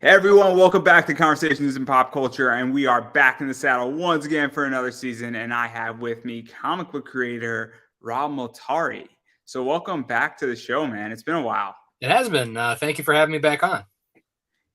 Everyone, welcome back to Conversations in Pop Culture, and we are back in the saddle once again for another season. And I have with me comic book creator Rob Multari. So, welcome back to the show, man. It's been a while. It has been. Thank you for having me back on.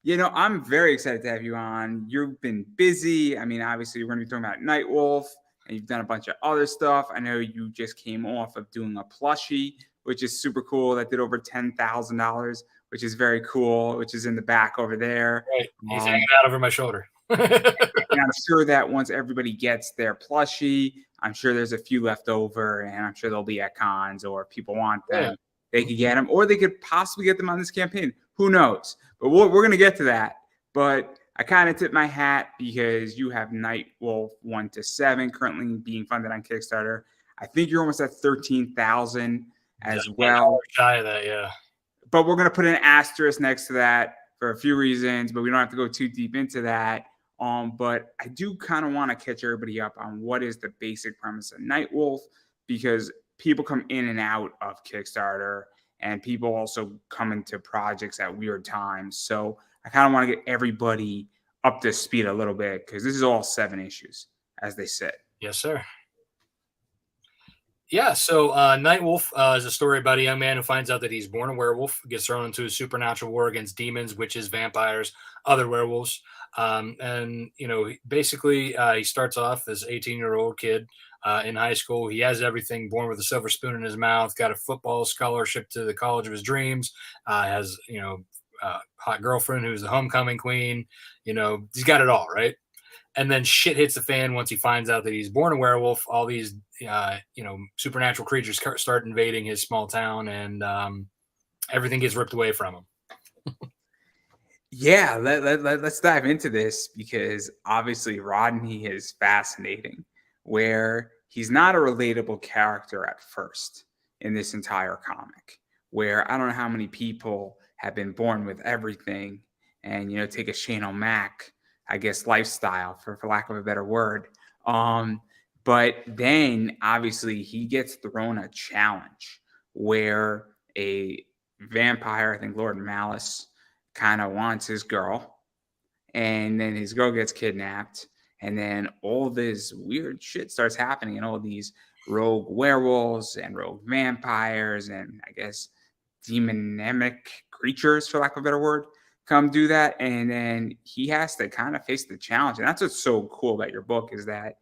I'm very excited to have you on. You've been busy. I mean, obviously, we're going to be talking about Nightwolf, and you've done a bunch of other stuff. I know you just came off of doing a plushie, which is super cool. That did over $10,000, which is very cool, which is in the back over there. Right. He's hanging out over my shoulder. And I'm sure that once everybody gets their plushie, I'm sure there's a few left over, and I'm sure they'll be at cons, or if people want them, they could get them, or they could possibly get them on this campaign. Who knows? But we're going to get to that. But I kind of tip my hat because you have Nightwolf 1 to 7 currently being funded on Kickstarter. I think you're almost at 13,000 as well. Shy of that, yeah. But we're going to put an asterisk next to that for a few reasons, but we don't have to go too deep into that. But I do kind of want to catch everybody up on what is the basic premise of Nightwolf, because people come in and out of Kickstarter, and people also come into projects at weird times. So I kind of want to get everybody up to speed a little bit, because this is all 7 issues as they sit. Yes, sir. Yeah, so Nightwolf is a story about a young man who finds out that he's born a werewolf, gets thrown into a supernatural war against demons, witches, vampires, other werewolves. Basically, he starts off as 18-year-old kid in high school. He has everything, born with a silver spoon in his mouth, got a football scholarship to the college of his dreams, has, hot girlfriend who's the homecoming queen. He's got it all, right? And then shit hits the fan once he finds out that he's born a werewolf. All these, supernatural creatures start invading his small town, and everything gets ripped away from him. Yeah, let's dive into this, because obviously Rodney is fascinating, where he's not a relatable character at first in this entire comic, where I don't know how many people have been born with everything and, take a Shane O'Mac, I guess, lifestyle, for lack of a better word. But then obviously he gets thrown a challenge where a vampire, I think Lord Malice, kind of wants his girl, and then his girl gets kidnapped, and then all this weird shit starts happening, and all these rogue werewolves and rogue vampires and, I guess, demonic creatures, for lack of a better word, come do that. And then he has to kind of face the challenge. And that's what's so cool about your book, is that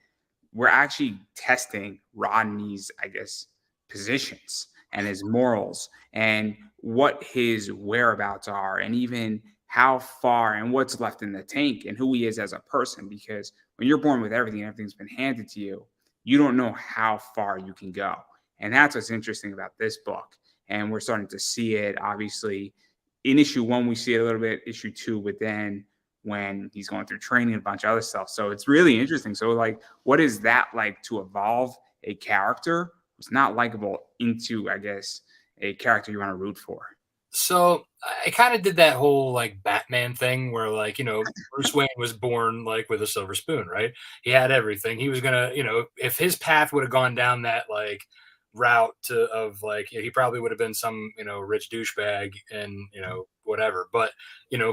we're actually testing Rodney's, I guess, positions and his morals and what his whereabouts are, and even how far and what's left in the tank, and who he is as a person. Because when you're born with everything, everything's been handed to you, you don't know how far you can go. And that's what's interesting about this book. And we're starting to see it, obviously, in issue 1, we see it a little bit, issue 2, but then when he's going through training and a bunch of other stuff. So it's really interesting. So, like, what is that like to evolve a character who's not likable into, I guess, a character you want to root for? So I kind of did that whole like Batman thing where, like, Bruce Wayne was born like with a silver spoon, right? He had everything. He was gonna, if his path would have gone down that like route of like, he probably would have been some, rich douchebag and, whatever. But,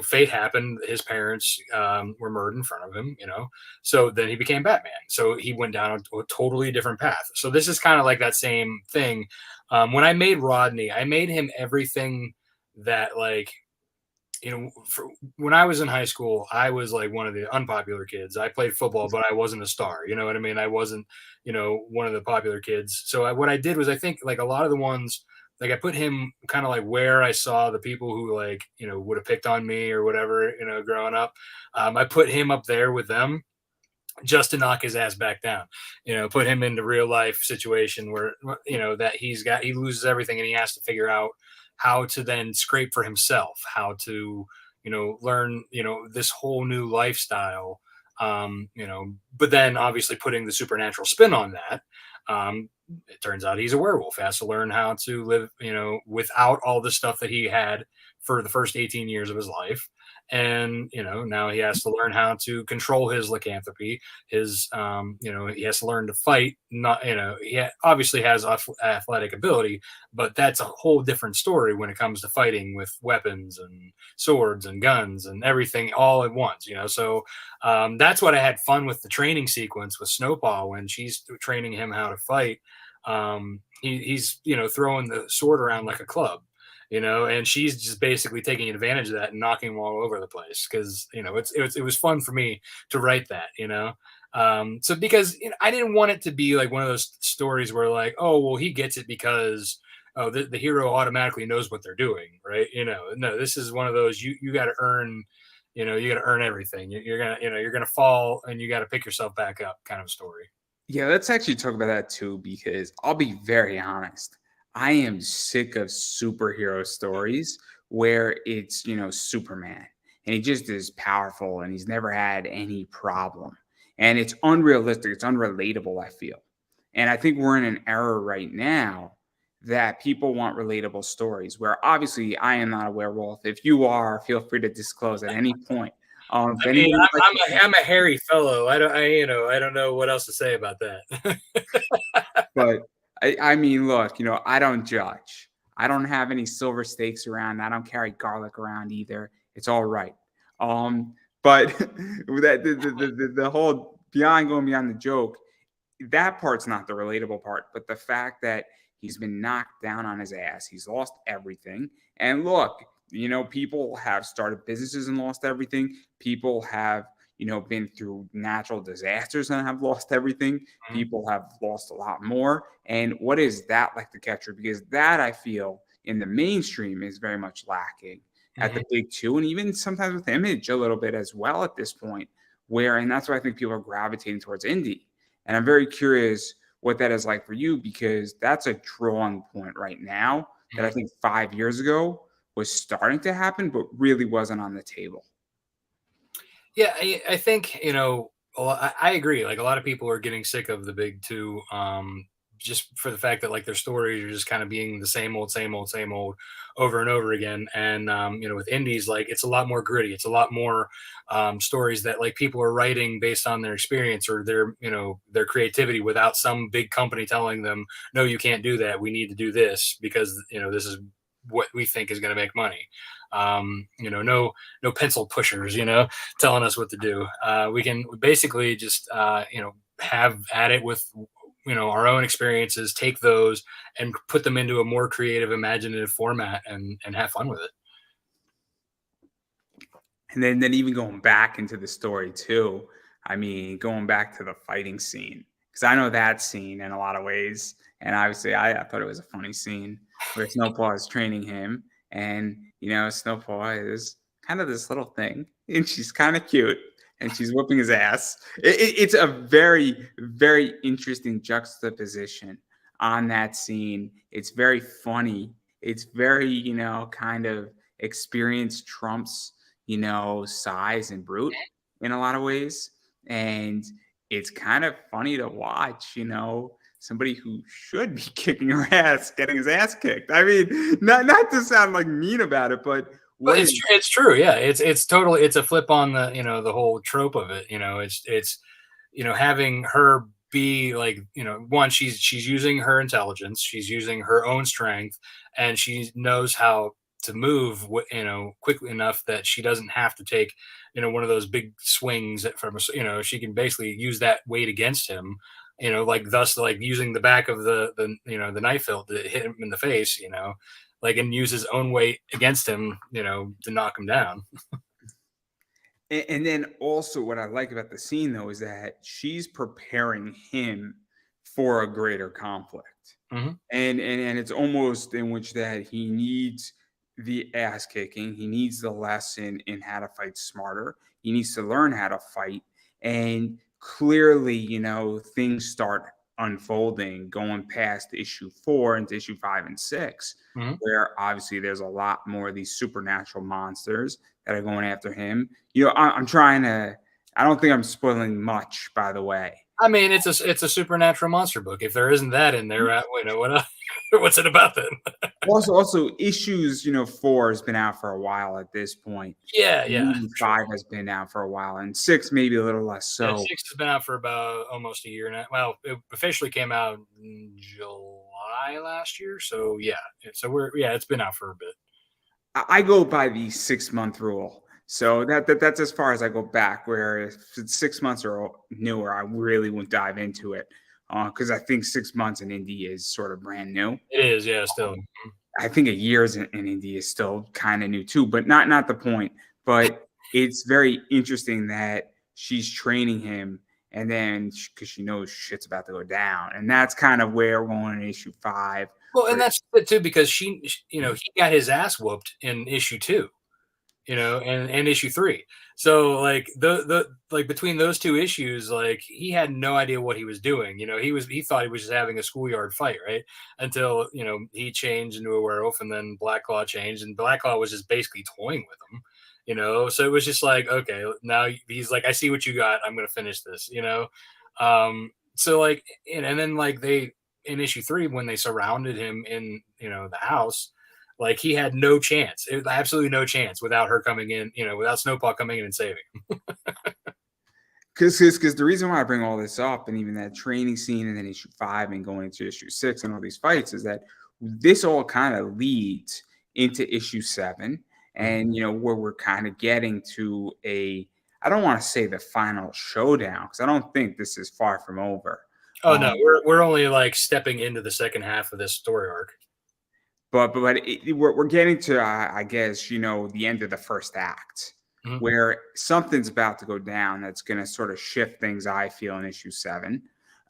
fate happened. His parents were murdered in front of him, so then he became Batman. So he went down a totally different path. So this is kind of like that same thing. When I made Rodney, I made him everything that, like, when I was in high school, I was like one of the unpopular kids. I played football, but I wasn't a star. You know what I mean? I wasn't, one of the popular kids. So what I did was, I think, like, a lot of the ones, like, I put him kind of like where I saw the people who, like, would have picked on me or whatever, growing up. I put him up there with them just to knock his ass back down, put him into real life situation where, that he loses everything and he has to figure out how to then scrape for himself, how to, learn, this whole new lifestyle, but then obviously putting the supernatural spin on that. It turns out he's a werewolf, has to learn how to live, without all the stuff that he had for the first 18 years of his life. and now he has to learn how to control his lycanthropy. He has to learn to fight. Not obviously has athletic ability, but that's a whole different story when it comes to fighting with weapons and swords and guns and everything all at once. So that's what I had fun with the training sequence with Snowpaw when she's training him how to fight. He's throwing the sword around like a club, and she's just basically taking advantage of that and knocking him all over the place because it was fun for me to write that, so because I didn't want it to be like one of those stories where like, oh well, he gets it because the hero automatically knows what they're doing, right? No, this is one of those you got to earn. You got to earn everything. You're gonna fall and you got to pick yourself back up, kind of story. Yeah, let's actually talk about that too, because I'll be very honest. I am sick of superhero stories where it's, Superman and he just is powerful and he's never had any problem. And it's unrealistic, it's unrelatable, I feel. And I think we're in an era right now that people want relatable stories where obviously I am not a werewolf. If you are, feel free to disclose at any point. If I mean, anybody would like to I'm a hairy fellow. I don't know what else to say about that. But I mean, look, I don't judge. I don't have any silver stakes around. I don't carry garlic around either. It's all right. But that the whole beyond going beyond the joke, that part's not the relatable part, but the fact that he's been knocked down on his ass, he's lost everything. And look, people have started businesses and lost everything. People have, been through natural disasters and have lost everything. Mhm, People have lost a lot more. And what is that like to capture? Because that I feel in the mainstream is very much lacking at mhm. the big two, and even sometimes with Image a little bit as well at this point. And that's why I think people are gravitating towards indie. And I'm very curious what that is like for you, because that's a drawing point right now that I Mhm. think 5 years ago was starting to happen, but really wasn't on the table. Yeah, I think I agree. Like a lot of people are getting sick of the big two, just for the fact that like their stories are just kind of being the same old, same old, same old, over and over again. And with indies, like it's a lot more gritty. It's a lot more stories that like people are writing based on their experience or their creativity, without some big company telling them, no, you can't do that. We need to do this because this is what we think is going to make money. No pencil pushers, telling us what to do. We can basically just have at it with our own experiences, take those and put them into a more creative, imaginative format, and have fun with it. And then even going back into the story too. I mean, going back to the fighting scene, because I know that scene in a lot of ways. And obviously, I thought it was a funny scene where Snowpaw is training him, and Snowpaw is kind of this little thing, and she's kind of cute, and she's whooping his ass. It's a very, very interesting juxtaposition on that scene. It's very funny. It's very, kind of experience trumps size and brute in a lot of ways. And it's kind of funny to watch, somebody who should be kicking her ass getting his ass kicked. I mean, not to sound like mean about it, but But what is it's true. Yeah, it's totally it's a flip on the whole trope of it. It's having her be like one, she's using her intelligence, she's using her own strength, and she knows how to move quickly enough that she doesn't have to take one of those big swings from she can basically use that weight against him, like thus like using the back of the knife hilt to hit him in the face, like, and use his own weight against him, to knock him down. and then also what I like about the scene though is that she's preparing him for a greater conflict. Hmm. And it's almost in which that he needs the ass kicking, he needs the lesson in how to fight smarter, he needs to learn how to fight. And clearly, things start unfolding going past issue 4 into issue 5 and 6, Hmm. where obviously there's a lot more of these supernatural monsters that are going after him. I'm trying to, I don't think I'm spoiling much, by the way. I mean, it's a supernatural monster book. If there isn't that in there, what else? What's it about then? Also, issues, 4 has been out for a while at this point. Yeah, yeah, Maybe for sure. 5 has been out for a while, and 6 maybe a little less Yeah, so. 6 has been out for about almost a year now. Well, it officially came out in July last year, so yeah. So it's been out for a bit. I go by the 6-month rule. So that's as far as I go back. Where if it's 6 months or newer, I really won't dive into it because I think 6 months in indie is sort of brand new. It is, yeah, still. I think a year in indie is still kind of new too, but not the point. But it's very interesting that she's training him, and then because she knows shit's about to go down, and that's kind of where we're going in issue 5. Well, and Where that's it too because he got his ass whooped in issue 2. And issue 3. So like the like between those 2 issues, like he had no idea what he was doing. He thought he was just having a schoolyard fight, right? Until he changed into a werewolf, and then Black Claw changed, and Black Claw was just basically toying with him. So it was just like, okay, now he's like, I see what you got. I'm gonna finish this. So like, and then like they in issue 3 when they surrounded him in the house, like he had no chance, absolutely no chance without her coming in, without Snowpaw coming in and saving him. Because the reason why I bring all this up, and even that training scene, and then issue 5 and going into issue 6 and all these fights, is that this all kind of leads into issue 7, and where we're kind of getting to I don't want to say the final showdown because I don't think this is far from over. Oh no, we're only like stepping into the second half of this story arc. But we're getting to I guess the end of the first act, Mhm. where something's about to go down that's going to sort of shift things. I feel in issue 7,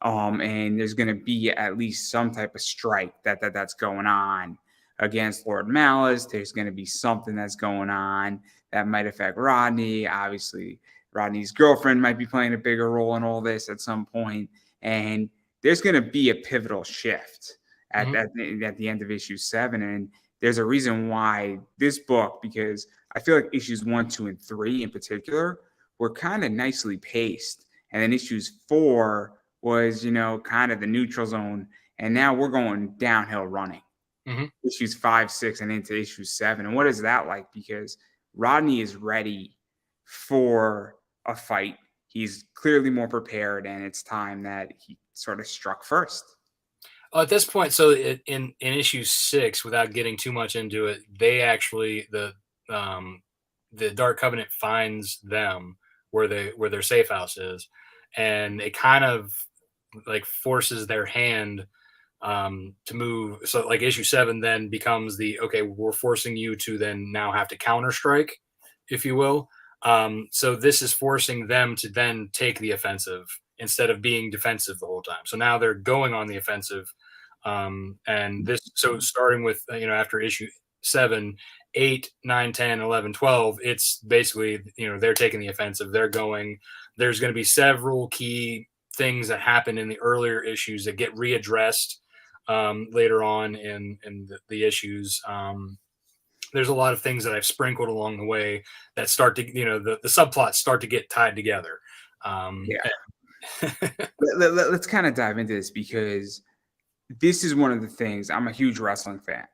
and there's going to be at least some type of strike that's going on against Lord Malice. There's going to be something that's going on that might affect Rodney. Obviously, Rodney's girlfriend might be playing a bigger role in all this at some point, and there's going to be a pivotal shift at, Mhm. at the end of issue 7. And there's a reason why this book, because I feel like issues 1, 2, and 3 in particular were kind of nicely paced. And then issues 4 was, kind of the neutral zone. And now we're going downhill running. Mhm. Issues 5, 6, and into issue 7. And what is that like? Because Rodney is ready for a fight. He's clearly more prepared, and it's time that he sort of struck first. At this point, so in issue 6, without getting too much into it, they actually the Dark Covenant finds them where their safe house is, and it kind of like forces their hand to move. So like issue 7 then becomes the okay, we're forcing you to then now have to counter strike, if you will. So this is forcing them to then take the offensive instead of being defensive the whole time. So now they're going on the offensive. And this, so starting with, after issue 7, 8, 9, 10, 11, 12, it's basically, they're taking the offensive. There's going to be several key things that happen in the earlier issues that get readdressed later on in the issues. There's a lot of things that I've sprinkled along the way that start to, the subplots start to get tied together. Yeah. Let's kind of dive into this because this is one of the things. I'm a huge wrestling fan,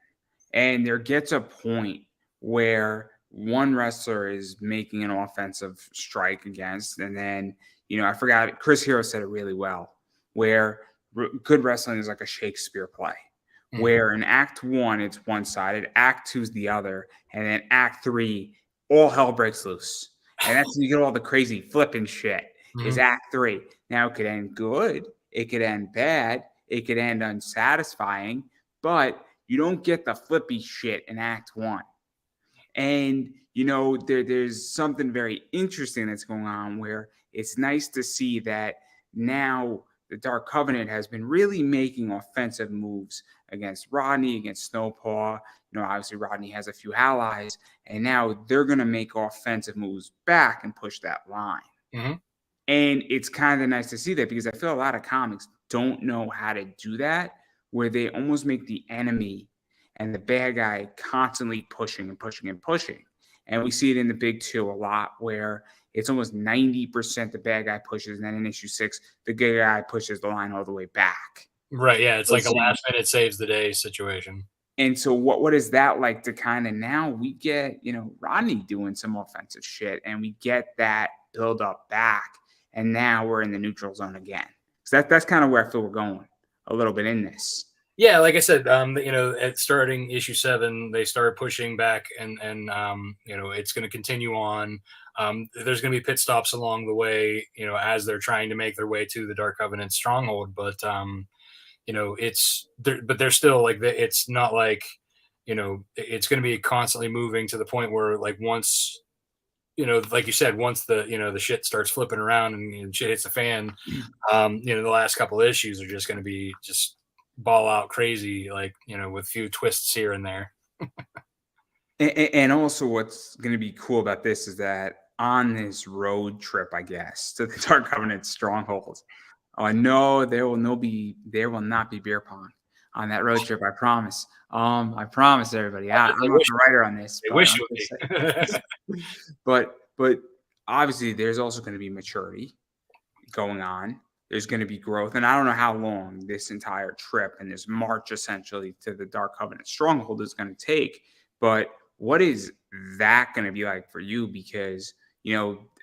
and there gets a point where one wrestler is making an offensive strike against, and then I forgot. Chris Hero said it really well, where good wrestling is like a Shakespeare play, where in Act 1 it's one sided, Act 2 is the other, and then Act 3 all hell breaks loose, and that's when you get all the crazy flipping shit. Is Mhm. Act 3. Now it could end good, it could end bad, it could end unsatisfying, but you don't get the flippy shit in Act 1. And there's something very interesting that's going on where it's nice to see that now the Dark Covenant has been really making offensive moves against Rodney, against Snowpaw. Obviously Rodney has a few allies, and now they're going to make offensive moves back and push that line. Mhm. And it's kind of nice to see that because I feel a lot of comics don't know how to do that, where they almost make the enemy and the bad guy constantly pushing and pushing and pushing. And we see it in the big 2 a lot, where it's almost 90% the bad guy pushes, and then in issue 6, the good guy pushes the line all the way back. Right, yeah, it's like a Listen, last minute saves the day situation. and so what is that like to kind of now we get, Rodney doing some offensive shit and we get that build up back and now we're in the neutral zone again. So that's kind of where I feel we're going a little bit in this. Yeah, like I said, at starting issue 7, they started pushing back, and it's going to continue on. There's going to be pit stops along the way, as they're trying to make their way to the Dark Covenant stronghold. But it's there, but they're still like it's not like it's going to be constantly moving to the point where like once like you said, once the shit starts flipping around and shit hits the fan, the last couple of issues are just going to be just ball out crazy, like with a few twists here and there. And also, what's going to be cool about this is that on this road trip, I guess, to the Dark Covenant strongholds, no, there will not be beer pong on that road trip. I promise. I promise everybody. I'm not the writer on this, They but wish I'm it would just be. saying. But obviously, there's also going to be maturity going on. There's going to be growth, and I don't know how long this entire trip and this march essentially to the Dark Covenant stronghold is going to take. But what is that going to be like for you? Because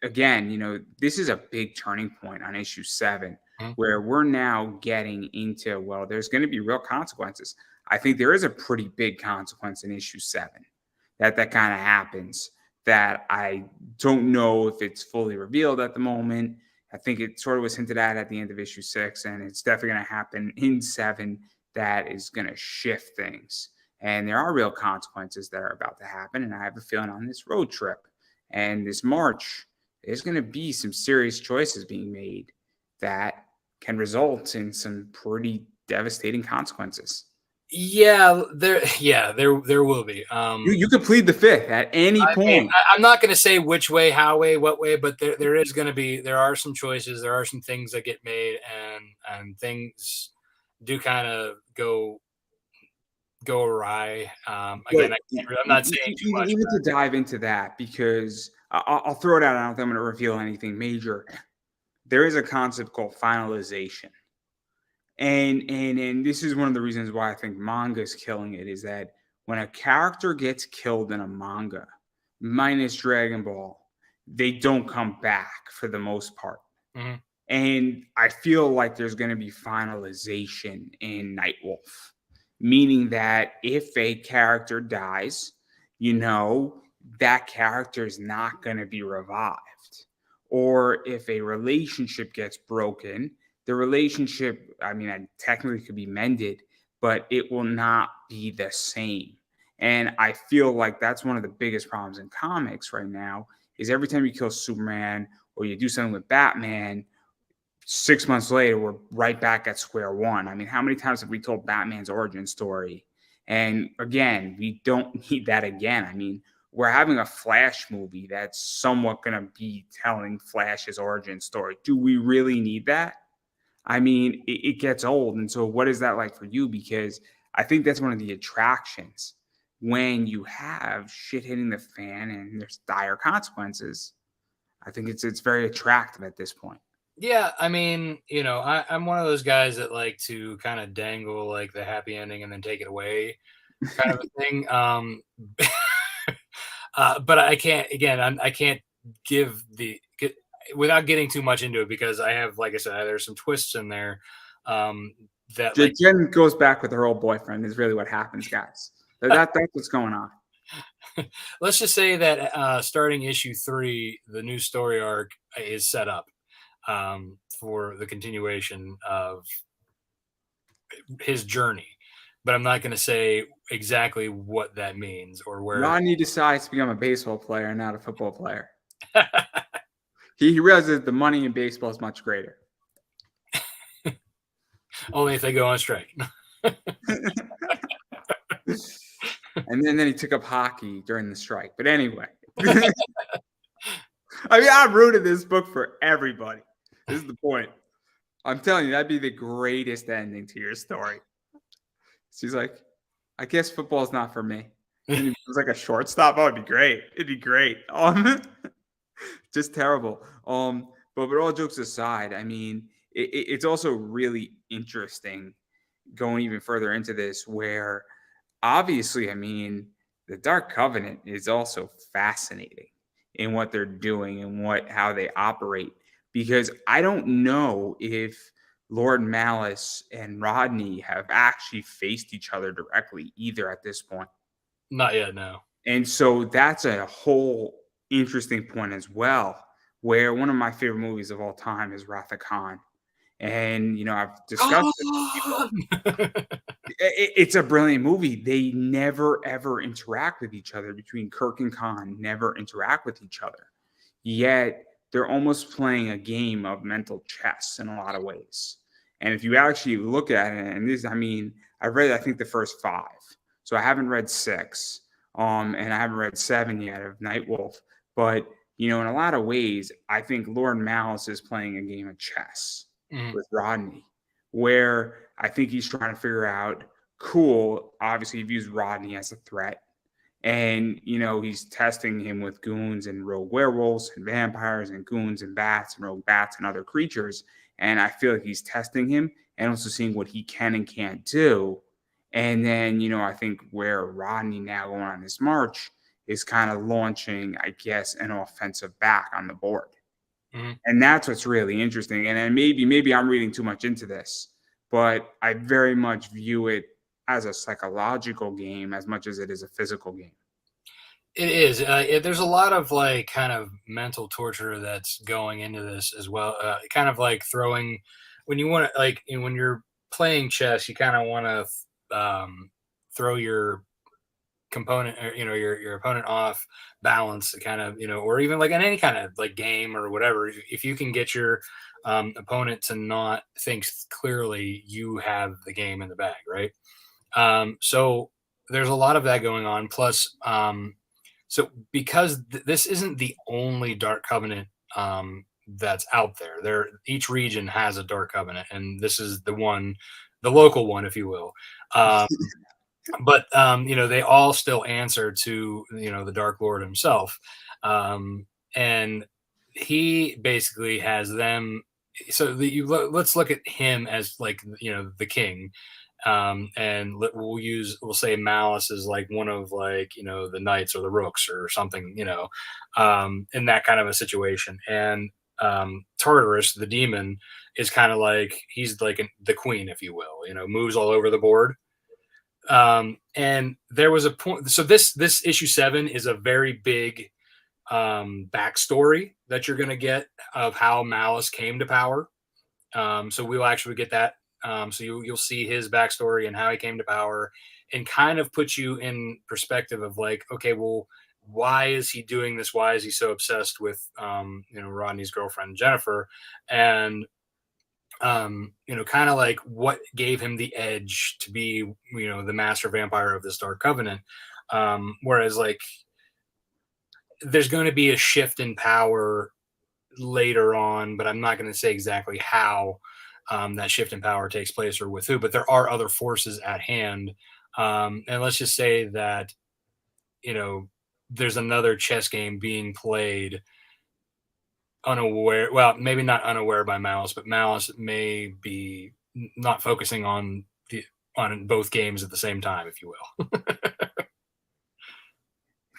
again, this is a big turning point on issue 7, Mhm. where we're now getting into there's going to be real consequences. I think there is a pretty big consequence in issue 7 that kind of happens. That I don't know if it's fully revealed at the moment. I think it sort of was hinted at the end of issue 6, and it's definitely going to happen in 7 that is going to shift things. And there are real consequences that are about to happen. And I have a feeling on this road trip and this march, there's going to be some serious choices being made that can result in some pretty devastating consequences. Yeah, there will be. You could plead the fifth at any I mean, point. I'm not going to say which way, how way, what way, but there are some choices, there are some things that get made, and things do kind of go awry. But Again, I'm not saying too much. even to dive into that, because I'll throw it out. I don't think I'm going to reveal anything major. There is a concept called finalization. And this is one of the reasons why I think manga is killing it, is that when a character gets killed in a manga, minus Dragon Ball, they don't come back for the most part. Mhm. And I feel like there's going to be finalization in Nightwolf, meaning that if a character dies, that character is not going to be revived. Or if a relationship gets broken, the relationship, I mean, technically could be mended, but it will not be the same. And I feel like that's one of the biggest problems in comics right now is every time you kill Superman or you do something with Batman, 6 months later, we're right back at square one. I mean, how many times have we told Batman's origin story? And again, we don't need that again. I mean, we're having a Flash movie that's somewhat going to be telling Flash's origin story. Do we really need that? I mean, it gets old. And so, what is that like for you? Because I think that's one of the attractions when you have shit hitting the fan and there's dire consequences. I think it's very attractive at this point. Yeah, I mean, I'm one of those guys that like to kind of dangle like the happy ending and then take it away, kind of a thing. But I can't. Again, I can't get without getting too much into it because I have, like I said, there's some twists in there. That like Jen goes back with her old boyfriend is really what happens, guys. That's what's going on. let's just say that starting issue 3, the new story arc is set up for the continuation of his journey. But I'm not going to say exactly what that means or where. Rodney decides to become a baseball player, not a football player. He realizes the money in baseball is much greater. Only if they go on strike. And then he took up hockey during the strike. But anyway, I mean, I rooted this book for everybody. This is the point. I'm telling you, that'd be the greatest ending to your story. She's like, I guess football is not for me. And he was like a shortstop. Oh, it'd be great. It'd be great. Just terrible. But all jokes aside, I mean, it's also really interesting going even further into this, where obviously, I mean, the Dark Covenant is also fascinating in what they're doing and how they operate, because I don't know if Lord Malice and Rodney have actually faced each other directly either at this point. Not yet, no. And so that's a whole interesting point as well, where one of my favorite movies of all time is Wrath of Khan. And, I've discussed this with people. Gone! It's a brilliant movie. They never ever interact with each other. Between Kirk and Khan, never interact with each other. Yet they're almost playing a game of mental chess in a lot of ways. And if you actually look at it, and this, I mean, I've read I think the first five, so I haven't read six, and I haven't read seven yet of Nightwolf. But in a lot of ways, I think Lord Malice is playing a game of chess Mhm. with Rodney, where I think he's trying to figure out, cool, obviously, he views Rodney as a threat. And, he's testing him with goons and rogue werewolves and vampires and goons and bats and rogue bats and other creatures. And I feel like he's testing him and also seeing what he can and can't do. And then, I think where Rodney now going on this march is kind of launching, I guess, an offensive back on the board. Mhm. And that's what's really interesting. And then maybe I'm reading too much into this, but I very much view it as a psychological game as much as it is a physical game. It is. There's a lot of like kind of mental torture that's going into this as well. Kind of like throwing when you want to when you're playing chess, you kind of want to throw your component or your opponent off balance, kind of or even like in any kind of like game or whatever. If you can get your opponent to not think clearly, you have the game in the bag, right? So there's a lot of that going on. Plus, so because this isn't the only Dark Covenant that's out there. Each region has a Dark Covenant, and this is the one, the local one, if you will. Um, but they all still answer to the Dark Lord himself, and he basically has them. So let's look at him as like the king, and we'll say Malice is like one of like the knights or the rooks or something, in that kind of a situation. And Tartarus, the demon, is kind of like he's like the queen, if you will, moves all over the board. And there was a point. So this issue 7 is a very big backstory that you're going to get of how Malice came to power. So we'll actually get that. So you'll see his backstory and how he came to power, and kind of put you in perspective of like, okay, well, why is he doing this? Why is he so obsessed with Rodney's girlfriend Jennifer? And kind of like what gave him the edge to be, the master vampire of this Dark Covenant. Whereas like there's going to be a shift in power later on, but I'm not going to say exactly how that shift in power takes place or with who, but there are other forces at hand. And let's just say that, there's another chess game being played unaware, well, maybe not unaware by Malice, but Malice may be not focusing on both games at the same time, if you will.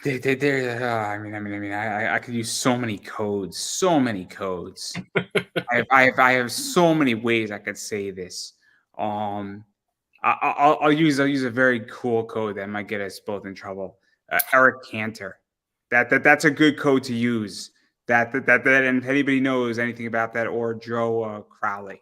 I could use so many codes, so many codes. I have so many ways I could say this. Um, I'll use a very cool code that might get us both in trouble. Eric Cantor. That's a good code to use. And if anybody knows anything about that, or Joe Crowley,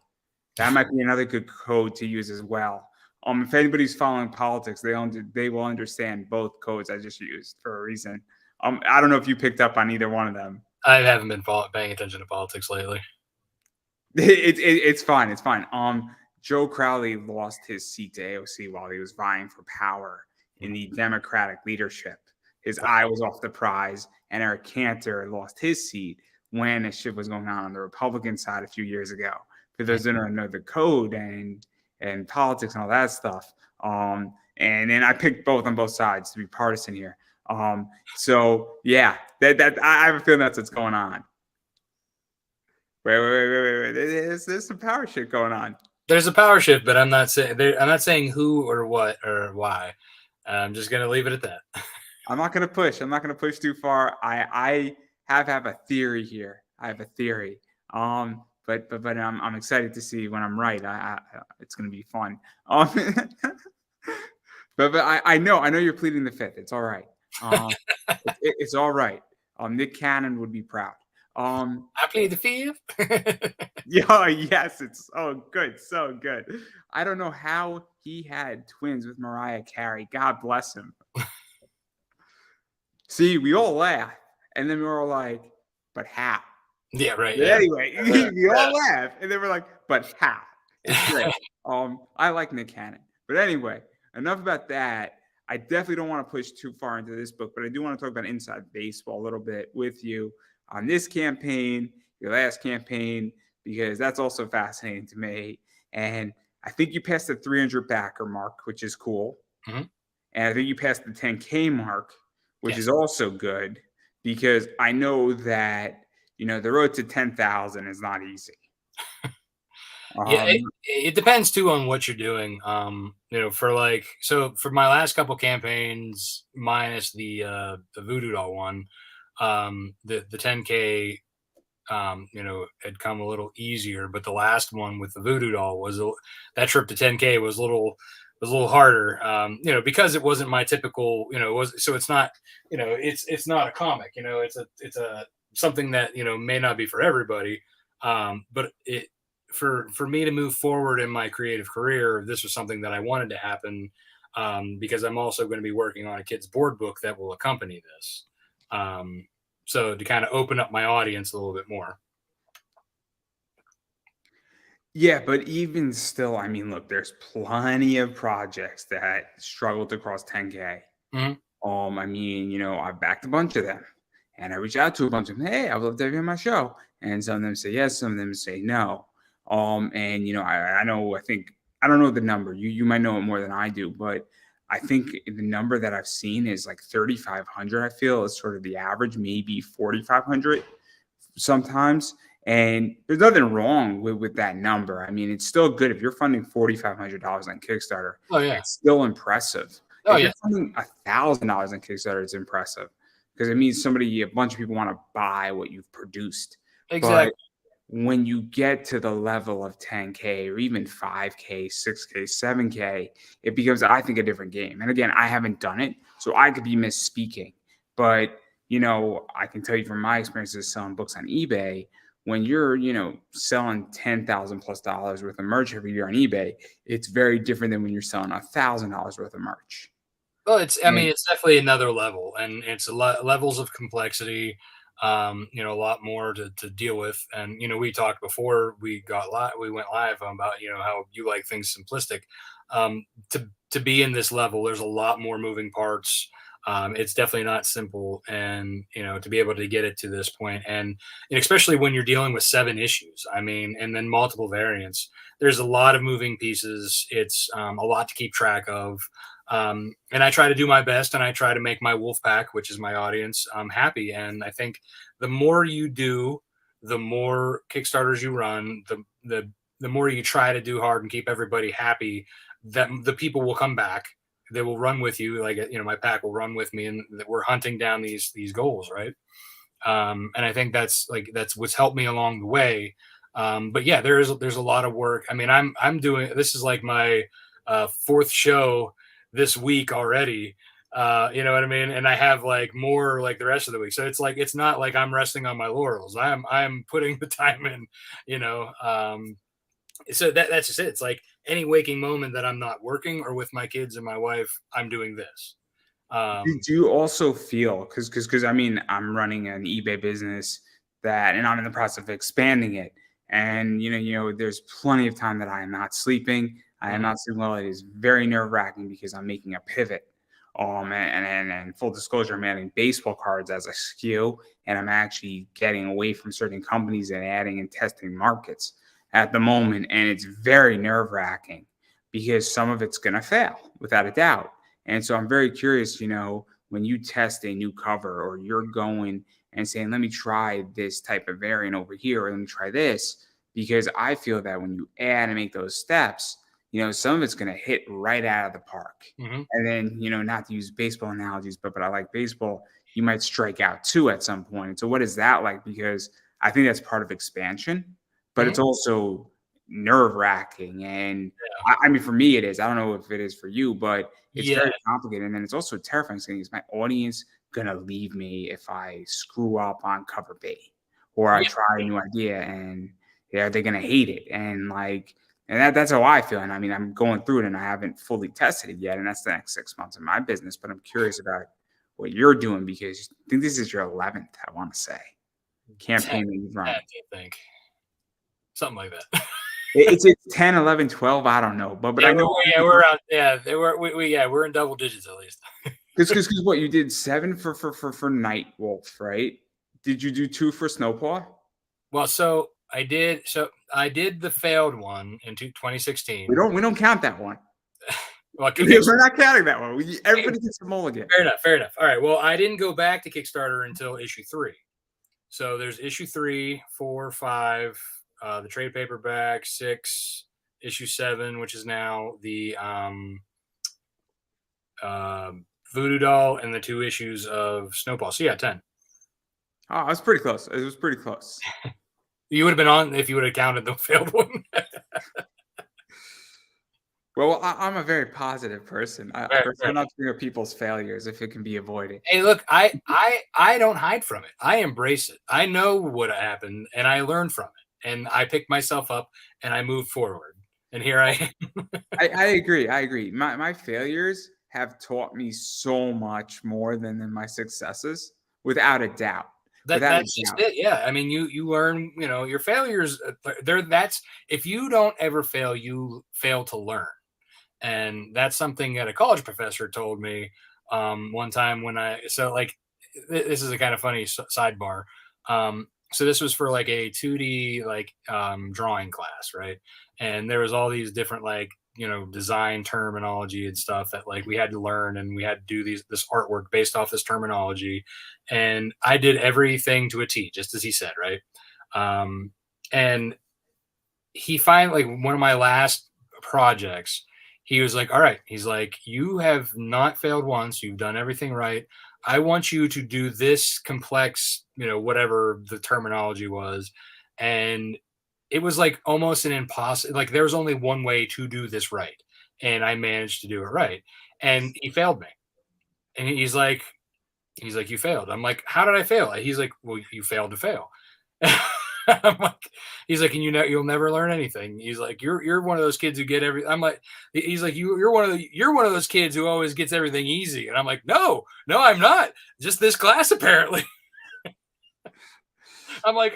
that might be another good code to use as well. If anybody's following politics, they will understand both codes I just used for a reason. I don't know if you picked up on either one of them. I haven't been paying attention to politics lately. It's fine. It's fine. Joe Crowley lost his seat to AOC while he was vying for power in the Democratic leadership. His eye was off the prize, and Eric Cantor lost his seat when a shit was going on the Republican side a few years ago. For those who don't know the code and politics and all that stuff. And then I picked both on both sides to be partisan here. So yeah, that I have a feeling that's what's going on. Wait. There's some power shit going on. There's a power shift, but I'm not saying who or what or why. I'm just gonna leave it at that. I'm not gonna push. I'm not gonna push too far. I have a theory here. I have a theory. But I'm excited to see when I'm right. It's gonna be fun. But I know you're pleading the fifth. It's all right. Um, it's all right. Nick Cannon would be proud. Um, I plead the fifth. yeah, yes, it's so good, so good. I don't know how he had twins with Mariah Carey. God bless him. See, we all laugh, and then we're all like, "But how?" Yeah, right. But Yeah. anyway, we all laugh, and then we're like, "But how?" It's great. I like Nick Cannon, but anyway, enough about that. I definitely don't want to push too far into this book, but I do want to talk about inside baseball a little bit with you on this campaign, your last campaign, because that's also fascinating to me. And I think you passed the 300 backer mark, which is cool. Mhm. And I think you passed the 10K mark, which is Yes. also good because I know that, the road to 10,000 is not easy. Yeah, it, Um, it depends too on what you're doing. For like so for my last couple campaigns, minus the voodoo doll one, the 10K had come a little easier, but the last one with the voodoo doll that trip to 10K was a little harder. Because it wasn't my typical, it was so it's not, it's not a comic, it's a something that may not be for everybody, but it for me to move forward in my creative career, this was something that I wanted to happen, because I'm also going to be working on a kid's board book that will accompany this. So to kind of open up my audience a little bit more. yeah, but even still, I mean, look, there's plenty of projects that struggle to cross 10K. Mhm. I mean, I've backed a bunch of them, and I reach out to a bunch of them. Hey, I would love to have you on my show, and some of them say yes, some of them say no. And I know, I think I don't know the number. You might know it more than I do, but I think the number that I've seen is like 3,500. I feel is sort of the average, maybe 4,500 sometimes. And there's nothing wrong with that number. I mean, it's still good if you're funding $4,500 on Kickstarter. Oh yeah. It's still impressive. Oh If you're yeah. funding $1,000 on Kickstarter, it's impressive because it means a bunch of people want to buy what you've produced. But Exactly. when you get to the level of 10K or even 5K, 6K, 7K, it becomes, I think, a different game. And again, I haven't done it, so I could be misspeaking. But, I can tell you from my experiences selling books on eBay, when you're, selling 10,000 plus dollars worth of merch every year on eBay, it's very different than when you're selling $1,000 worth of merch. Well, I And mean, it's definitely another level, and it's levels of complexity. A lot more to deal with. And we talked before we went live about how you like things simplistic. To be in this level, there's a lot more moving parts. It's definitely not simple, and to be able to get it to this point, and especially when you're dealing with 7 issues. I mean, and then multiple variants. There's a lot of moving pieces. It's a lot to keep track of. And I try to do my best, and I try to make my wolf pack, which is my audience, happy. And I think the more you do, the more Kickstarters you run, the more you try to do hard and keep everybody happy, that the people will come back. They will run with you, like my pack will run with me, and that we're hunting down these goals, right? And I think that's what's helped me along the way. But yeah, there's a lot of work. I mean, I'm doing this is like my fourth show this week already. You know what I mean? And I have like more like the rest of the week. So it's not like I'm resting on my laurels. I'm putting the time in, you know. So that's just it. It's like any waking moment that I'm not working or with my kids and my wife, I'm doing this. did Um, you also feel because I mean I'm running an eBay business and I'm in the process of expanding it, and there's plenty of time that I am not sleeping. I am mhm. not sleeping well. It is very nerve wracking because I'm making a pivot. And full disclosure, I'm adding baseball cards as a SKU, and I'm actually getting away from certain companies and adding and testing markets at the moment, and it's very nerve wracking because some of it's going to fail without a doubt. And so I'm very curious, when you test a new cover or you're going and saying, let me try this type of variant over here, or let me try this, because I feel that when you add and make those steps, some of it's going to hit right out of the park. Hmm. And then, not to use baseball analogies, but I like baseball, you might strike out too at some point. So what is that like? Because I think that's part of expansion, but Hmm. it's also nerve wracking. And Yeah. I mean, for me, it is. I don't know if it is for you, but it's Yeah. very complicated. And then it's also terrifying saying, is my audience going to leave me if I screw up on cover B or I Yeah. try a new idea and they're going to hate it. And that's how I feel. And I mean, I'm going through it and I haven't fully tested it yet. And that's the next 6 months of my business. But I'm curious about what you're doing because I think this is your 11th, I want to say, 10, campaign that you've run. I think. Something like that. It's 10, 11, 12. I don't know. But Yeah, I know we're around. Yeah, they were. We're in double digits at least. because what you did 7 for Night Wolf, right? Did you do 2 for Snowpaw? Well, so I did. So I did the failed one in 2016. We don't count that one. Well, We're not counting that one. Everybody gets a mulligan. Fair enough. Fair enough. All right. Well, I didn't go back to Kickstarter until issue 3. So there's issue 3, 4, 5, the trade paperback, 6, issue 7, which is now the Voodoo Doll, and the 2 issues of Snowball. So yeah, 10. Oh, it was pretty close. It was pretty close. You would have been on if you would have counted the failed one. Well, I'm a very positive person. I Right, prefer right. not to bring up people's failures if it can be avoided. Hey, look, I don't hide from it. I embrace it. I know what happened, and I learn from it, and I pick myself up and I move forward. And here I am. I agree. I agree. My failures have taught me so much more than my successes, without a doubt. Without a That's just doubt. it. Yeah. I mean, you learn, your failures, that's if you don't ever fail, you fail to learn. And that's something that a college professor told me one time this is a kind of funny sidebar. So this was for like a 2D drawing class, right? And there was all these different design terminology and stuff that we had to learn, and we had to do this artwork based off this terminology. And I did everything to a T, just as he said, right? And he finally, one of my last projects, he was like, all right, he's like, you have not failed once, you've done everything right. I want you to do this complex, whatever the terminology was. And it was like almost an impossible, like there was only one way to do this right. And I managed to do it right. And he failed me. And you failed. I'm like, how did I fail? He's like, well, you failed to fail. I'm like, he's like, and you'll never learn anything. He's like, you're one of those kids who get every. I'm like, he's like, you're one of those kids who always gets everything easy. And I'm like, no, I'm not. Just this class apparently. I'm like,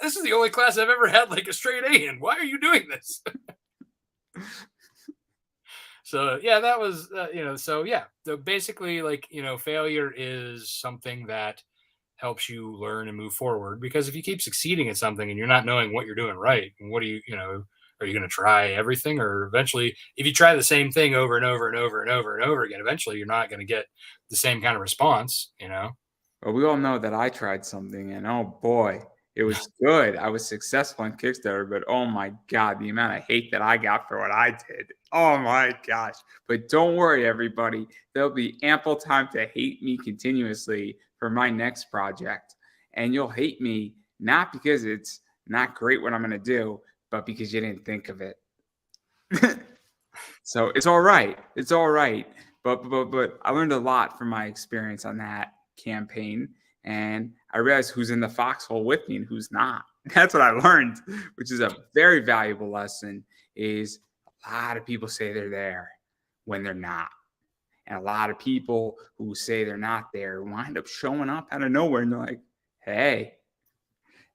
this is the only class I've ever had like a straight A in. Why are you doing this? So yeah, that was So yeah, so basically, failure is something that helps you learn and move forward. Because if you keep succeeding at something and you're not knowing what you're doing right, what do are you going to try everything? Or eventually, if you try the same thing over and over and over and over and over again, eventually you're not going to get the same kind of response. Well, we all know that I tried something, and oh boy, it was good. I was successful on Kickstarter, but oh my God, the amount of hate that I got for what I did. Oh my gosh. But don't worry, everybody. There'll be ample time to hate me continuously for my next project. And you'll hate me not because it's not great what I'm going to do, but because you didn't think of it. So it's all right. It's all right. But I learned a lot from my experience on that campaign, and I realized who's in the foxhole with me and who's not. That's what I learned, which is a very valuable lesson. Is a lot of people say they're there when they're not, and a lot of people who say they're not there wind up showing up out of nowhere, and they're like, "Hey."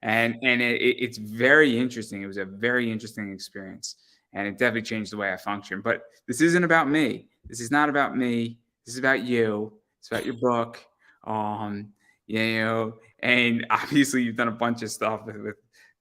And it's very interesting. It was a very interesting experience, and it definitely changed the way I function. But this isn't about me. This is not about me. This is about you. It's about your book. And obviously you've done a bunch of stuff with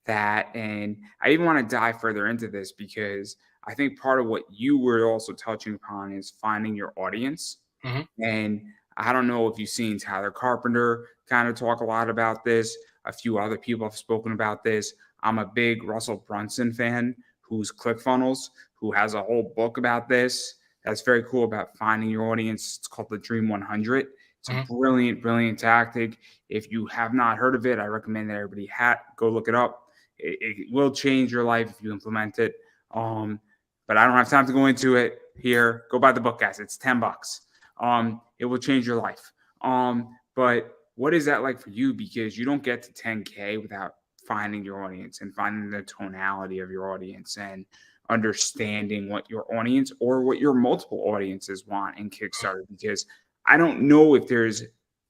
that. And I even want to dive further into this because I think part of what you were also touching upon is finding your audience. Mm-hmm. And I don't know if you've seen Tyler Carpenter kind of talk a lot about this. A few other people have spoken about this. I'm a big Russell Brunson fan, who's ClickFunnels, who has a whole book about this. That's very cool about finding your audience. It's called the Dream 100. It's a Mhm. brilliant, brilliant tactic. If you have not heard of it, I recommend that everybody go look it up. It will change your life if you implement it. But I don't have time to go into it here. Go buy the book, guys. It's $10. It will change your life. But what is that like for you? Because you don't get to 10K without finding your audience and finding the tonality of your audience and understanding what your audience or what your multiple audiences want in Kickstarter. Because I don't know if there's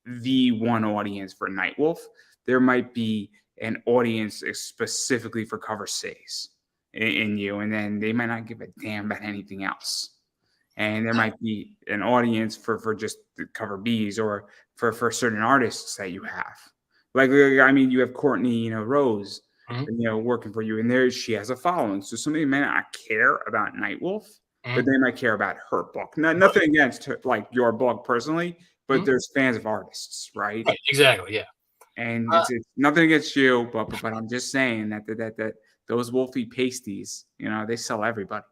the one audience for Nightwolf. There might be an audience specifically for cover C's in you, and then they might not give a damn about anything else. And there might be an audience for just the cover B's or for certain artists that you have. Like I mean, you have Courtney, Rose, Mhm. working for you, and there she has a following. So somebody may not care about Nightwolf, but Mhm. they might care about her book. Right. Nothing against her, like your book personally, but Mhm. there's fans of artists, right? Right, exactly, yeah. And Uh, it's nothing against you, but I'm just saying that those Wolfie pasties, they sell everybody.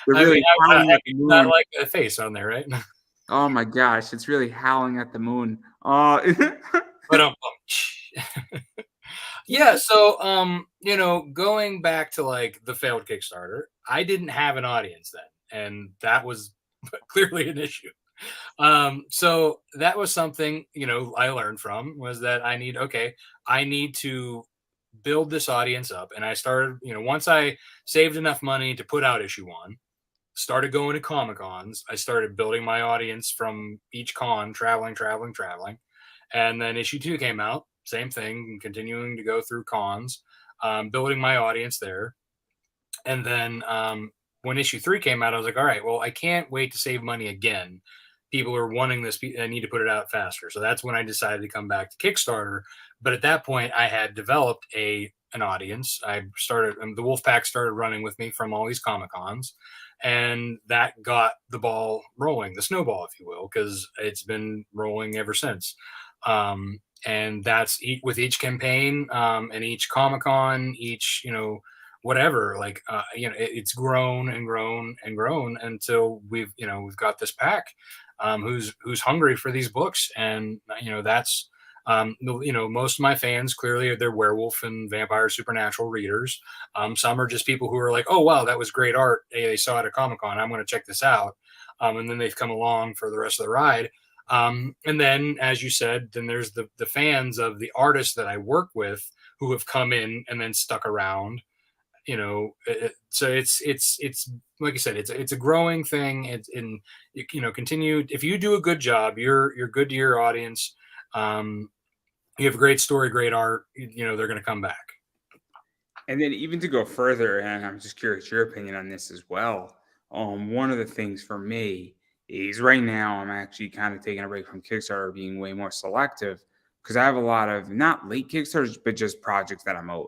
They're I mean, really howling how at the can you not moon. like a face on there, right? Oh my gosh, it's really howling at the moon. Oh, But yeah, so going back to like the failed Kickstarter, I didn't have an audience then, and that was clearly an issue. So that was something, I learned from was that I need to build this audience up. And I started, once I saved enough money to put out issue one, started going to Comic Cons. I started building my audience from each con, traveling, traveling, traveling. And then issue two came out, same thing, continuing to go through cons, building my audience there. And then when issue three came out, I was like, all right, well, I can't wait to save money again. People are wanting this. I need to put it out faster. So that's when I decided to come back to Kickstarter. But at that point, I had developed an audience. I started, the Wolfpack started running with me from all these Comic Cons. And that got the ball rolling, the snowball, if you will, because it's been rolling ever since. And that's with each campaign and each Comic Con, each, whatever, like it's grown and grown and grown until we've got this pack who's hungry for these books. And that's most of my fans clearly they're werewolf and vampire supernatural readers. Some are just people who are like, oh wow, that was great art, hey, they saw it at Comic-Con, I'm going to check this out. And then they've come along for the rest of the ride. And then, as you said, then there's the fans of the artists that I work with who have come in and then stuck around. So it's like I said, it's a growing thing. It's in continue. If you do a good job, you're good to your audience. um you have a great story, great art, they're going to come back. And then even to go further, and I'm just curious your opinion on this as well. One of the things for me is right now I'm actually kind of taking a break from Kickstarter, being way more selective because I have a lot of not late Kickstarters, but just projects that I'm owed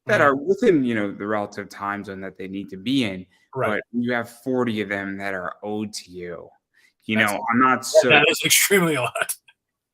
that Mhm. are within the relative time zone that they need to be in. Right. But you have 40 of them that are owed to you. That's I'm not so that is extremely a lot.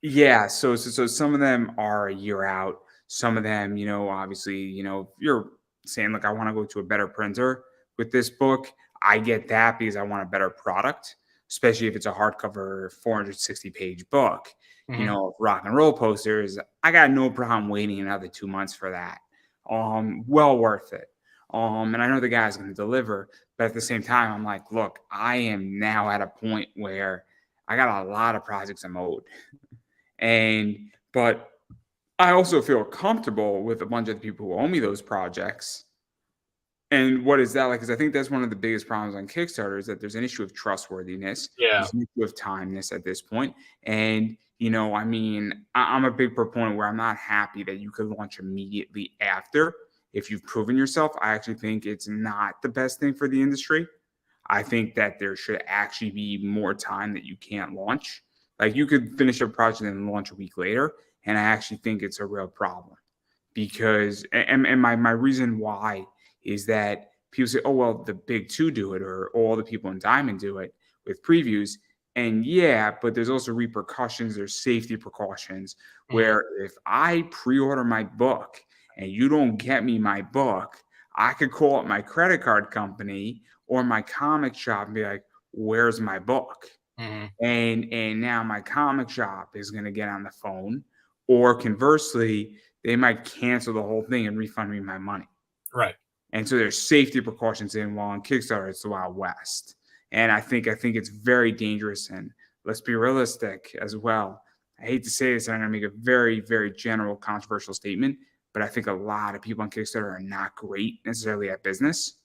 yeah, so some of them are a year out. Some of them, obviously, if you're saying, "Look, I want to go to a better printer with this book," I get that because I want a better product, especially if it's a hardcover 460-page book. Mhm. Rock and roll posters, I got no problem waiting another 2 months for that. Well worth it. And I know the guy's going to deliver, but at the same time, I'm like, look, I am now at a point where I got a lot of projects I'm owed. But I also feel comfortable with a bunch of the people who owe me those projects. And what is that like? Because I think that's one of the biggest problems on Kickstarter is that there's an issue of trustworthiness. Yeah. There's an issue of timeness at this point. And, I mean, I'm a big proponent where I'm not happy that you could launch immediately after if you've proven yourself. I actually think it's not the best thing for the industry. I think that there should actually be more time that you can't launch. Like you could finish a project and launch a week later. And I actually think it's a real problem because, and my reason why is that people say, oh, well, the big two do it or all the people in Diamond do it with previews. And yeah, but there's also repercussions, there's safety precautions Mhm. where if I pre-order my book and you don't get me my book, I could call up my credit card company or my comic shop and be like, "Where's my book?" Mhm. And now my comic shop is going to get on the phone, or conversely, they might cancel the whole thing and refund me my money. Right. And so there's safety precautions in, while on Kickstarter it's the Wild West. And I think it's very dangerous. And let's be realistic as well. I hate to say this, and I'm gonna make a very, very general controversial statement, but I think a lot of people on Kickstarter are not great necessarily at business.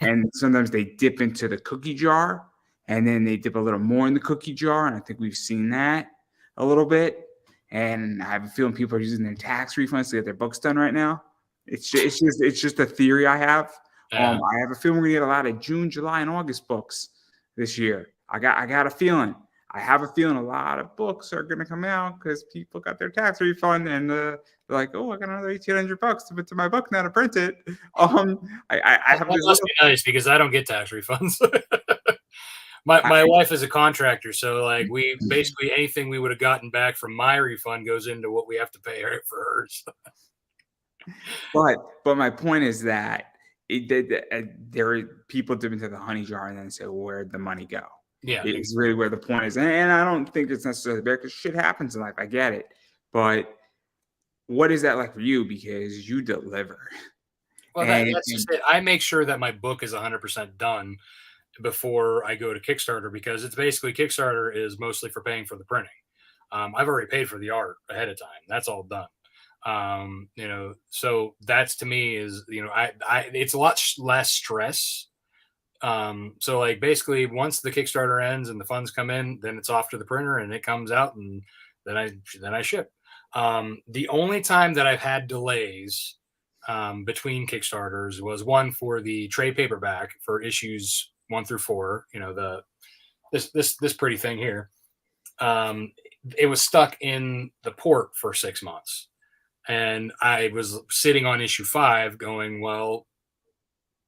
And sometimes they dip into the cookie jar and then they dip a little more in the cookie jar. And I think we've seen that a little bit. And I have a feeling people are using their tax refunds to get their books done right now. It's just a theory I have. Yeah. I have a feeling we're gonna get a lot of June, July, and August books this year. I got a feeling. I have a feeling a lot of books are gonna come out because people got their tax refund and they're like, oh, I got another $1,800 to put to my book now to print it. Um, I have That this must little. be nice because I don't get tax refunds. My I, wife is a contractor, so, like, we basically anything we would have gotten back from my refund goes into what we have to pay her for hers. but my point is that there are people dip into the honey jar and then say, well, where'd the money go? Yeah, It's really where the point is, and I don't think it's necessarily bad because shit happens in life. I get it, but what is that like for you? Because you deliver, well, and, that's just it. I make sure that my book is 100% done before I go to Kickstarter because it's basically Kickstarter is mostly for paying for the printing. I've already paid for the art ahead of time. That's all done. So that's to me is, I it's a lot less stress. So like basically once the Kickstarter ends and the funds come in, then it's off to the printer and it comes out and then I ship. The only time that I've had delays between Kickstarters was one for the trade paperback for issues 1 through 4. This pretty thing here. Um, it was stuck in the port for 6 months, and I was sitting on issue 5, going, well,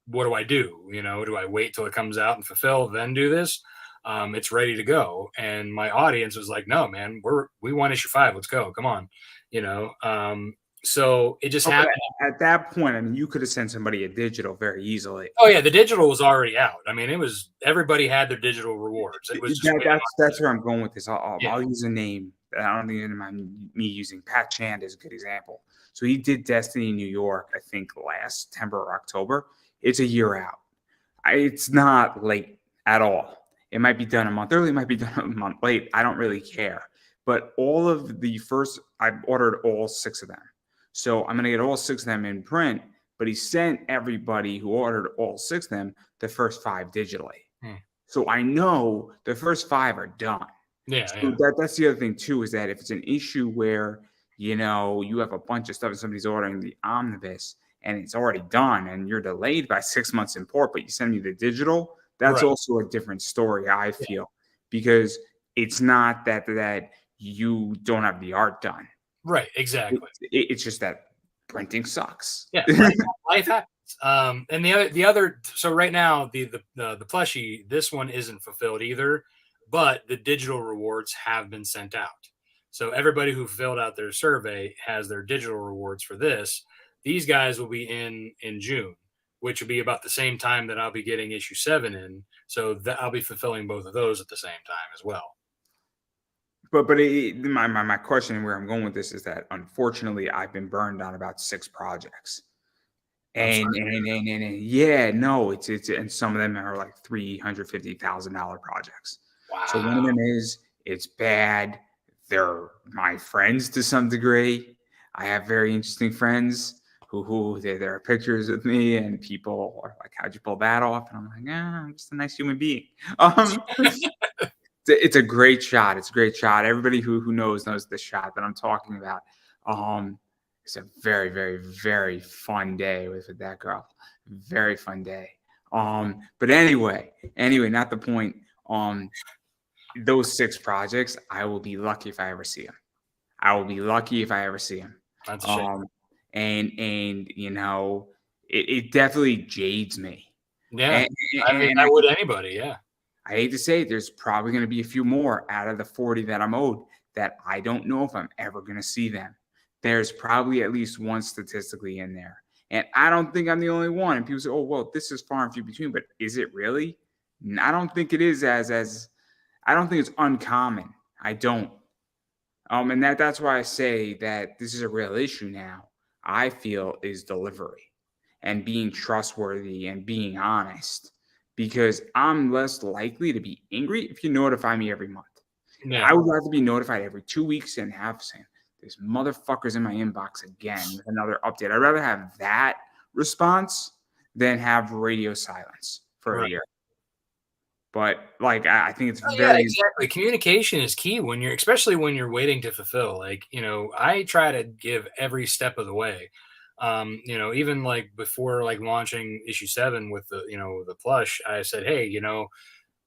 what do I do? Do I wait till it comes out and fulfill, then do this? It's ready to go. And my audience was like, no, man, we want issue 5. Let's go. Come on. You know, so it just oh, but happened. at that point, I mean, you could have sent somebody a digital very easily. Oh yeah, the digital was already out. I mean, it was everybody had their digital rewards. It was just That, waiting that's on. that's where I'm going with this. Yeah. I'll use a name that I don't think anyone mind me using. Pat Chand is a good example. So he did Destiny New York, I think last September or October. It's a year out. It's not late at all. It might be done a month early, it might be done a month late. I don't really care. But all of the first, I ordered all 6 of them. So I'm going to get all 6 of them in print. But he sent everybody who ordered all 6 of them the first 5 digitally. Hmm. So I know the first 5 are done. Yeah, So yeah. that's the other thing too, is that if it's an issue where you have a bunch of stuff and somebody's ordering the omnibus and it's already done and you're delayed by 6 months in port, but you send me the digital, that's Right. also a different story, I Yeah. feel, because it's not that you don't have the art done. Right. Exactly. It's just that printing sucks. Yeah. Life happens. And the other. So right now, the plushie, this one isn't fulfilled either, but the digital rewards have been sent out. So everybody who filled out their survey has their digital rewards for this. These guys will be in June, which will be about the same time that I'll be getting issue 7 in. So that I'll be fulfilling both of those at the same time as well. My question and where I'm going with this is that unfortunately I've been burned on about 6 projects. I'm And yeah, no, it's and some of them are like $350,000 projects. So one of Wow. them is it's bad. They're my friends to some degree. I have very interesting friends who there are pictures of me and people are like, how'd you pull that off? And I'm like, I'm just a nice human being. It's a great shot. It's a great shot. Everybody who knows the shot that I'm talking about. Um, it's a very, very, very fun day with that girl. Very fun day. But anyway, not the point. Those 6 projects, I will be lucky if I ever see them. I will be lucky if I ever see them. That's a shame. Um, and it definitely jades me. Yeah. And, I mean, and that would anybody. Yeah. I hate to say it, there's probably going to be a few more out of the 40 that I'm owed that I don't know if I'm ever going to see them. There's probably at least one statistically in there. And I don't think I'm the only one. And people say, oh, well, this is far and few between, but is it really? I don't think it is as I don't think it's uncommon. I don't. And that's why I say that this is a real issue now. I feel is delivery and being trustworthy and being honest, because I'm less likely to be angry if you notify me every month. Yeah. I would rather be notified every 2 weeks and have saying this motherfucker's in my inbox again with another update. I'd rather have that response than have radio silence for a Right. year. But like I think it's Oh, yeah, very exactly. Communication is key when you're, especially when you're waiting to fulfill. Like, I try to give every step of the way. Even like before like launching issue 7 with the plush, I said, hey,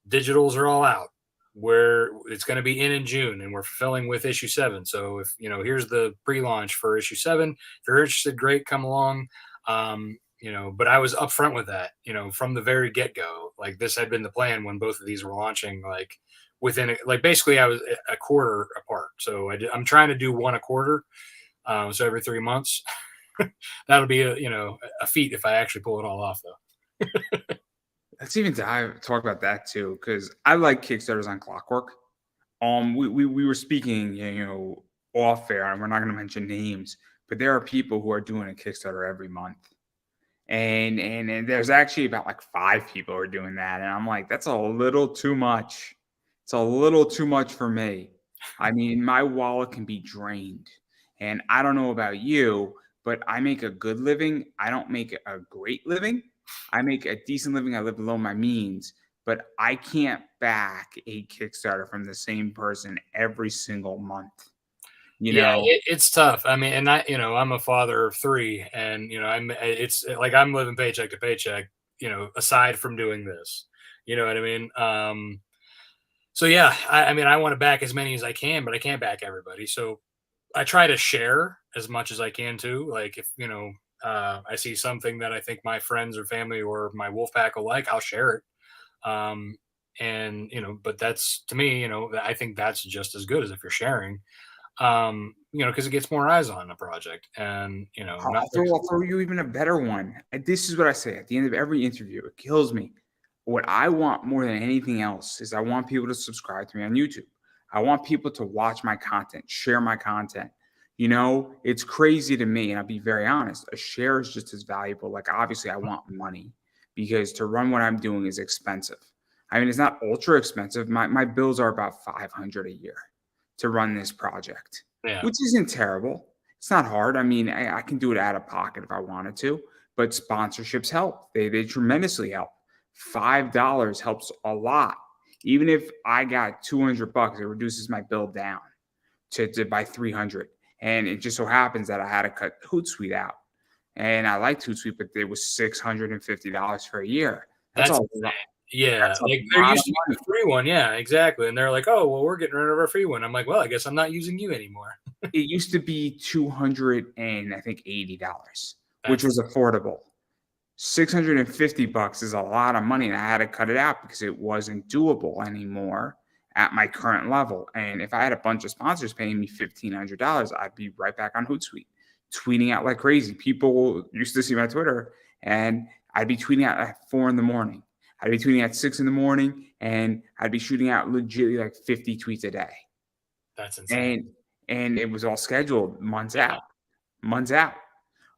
digitals are all out. Where it's going to be in June, and we're fulfilling with issue 7. So if here's the pre-launch for issue 7. If you're interested, great, come along. But I was upfront with that, from the very get-go. Like, this had been the plan when both of these were launching, like like basically I was a quarter apart. So I'm trying to do one a quarter, so every 3 months. That'll be a feat if I actually pull it all off, though. let's even talk about that too, because I like Kickstarters on Clockwork. We were speaking, off air, and we're not going to mention names, but there are people who are doing a Kickstarter every month, and there's actually about like 5 people who are doing that, and I'm like, that's a little too much. It's a little too much for me. I mean, my wallet can be drained, and I don't know about you, but I make a good living. I don't make a great living. I make a decent living. I live below my means, but I can't back a Kickstarter from the same person every single month. You Yeah, know, it's tough. I mean, and I'm a father of 3, and it's like I'm living paycheck to paycheck. Aside from doing this, you know what I mean. So yeah, I mean, I want to back as many as I can, but I can't back everybody. So I try to share as much as I can too. Like, if I see something that I think my friends or family or my wolf pack will like, I'll share it. Um, and but that's, to me, I think that's just as good as if you're sharing. Because it gets more eyes on the project, and not. I'll throw you even a better one. This is what I say at the end of every interview. It kills me. What I want more than anything else is I want people to subscribe to me on YouTube. I want people to watch my content, share my content. It's crazy to me, and I'll be very honest. A share is just as valuable. Like, obviously, I want money because to run what I'm doing is expensive. I mean, it's not ultra expensive. My bills are about 500 a year to run this project, Yeah. which isn't terrible. It's not hard. I mean, I can do it out of pocket if I wanted to, but sponsorships help. They tremendously help. $5 helps a lot. Even if I got $200, it reduces my bill down to by 300. And it just so happens that I had to cut Hootsuite out. And I liked Hootsuite, but it was $650 for a year. That's That's all. insane. Yeah, That's a like, there lot of used to be money. a free one, yeah, exactly, and they're like, "Oh, well, we're getting rid of our free one." I'm like, "Well, I guess I'm not using you anymore." It used to be 200 and I think $80, which That's was affordable. $650 is a lot of money, and I had to cut it out because it wasn't doable anymore at my current level. And if I had a bunch of sponsors paying me $1,500, I'd be right back on Hootsuite, tweeting out like crazy. People used to see my Twitter, and I'd be tweeting out at 4 in the morning. I'd be tweeting at 6 in the morning, and I'd be shooting out legitimately like 50 tweets a day. that's insane. And it was all scheduled months Yeah. out, months out.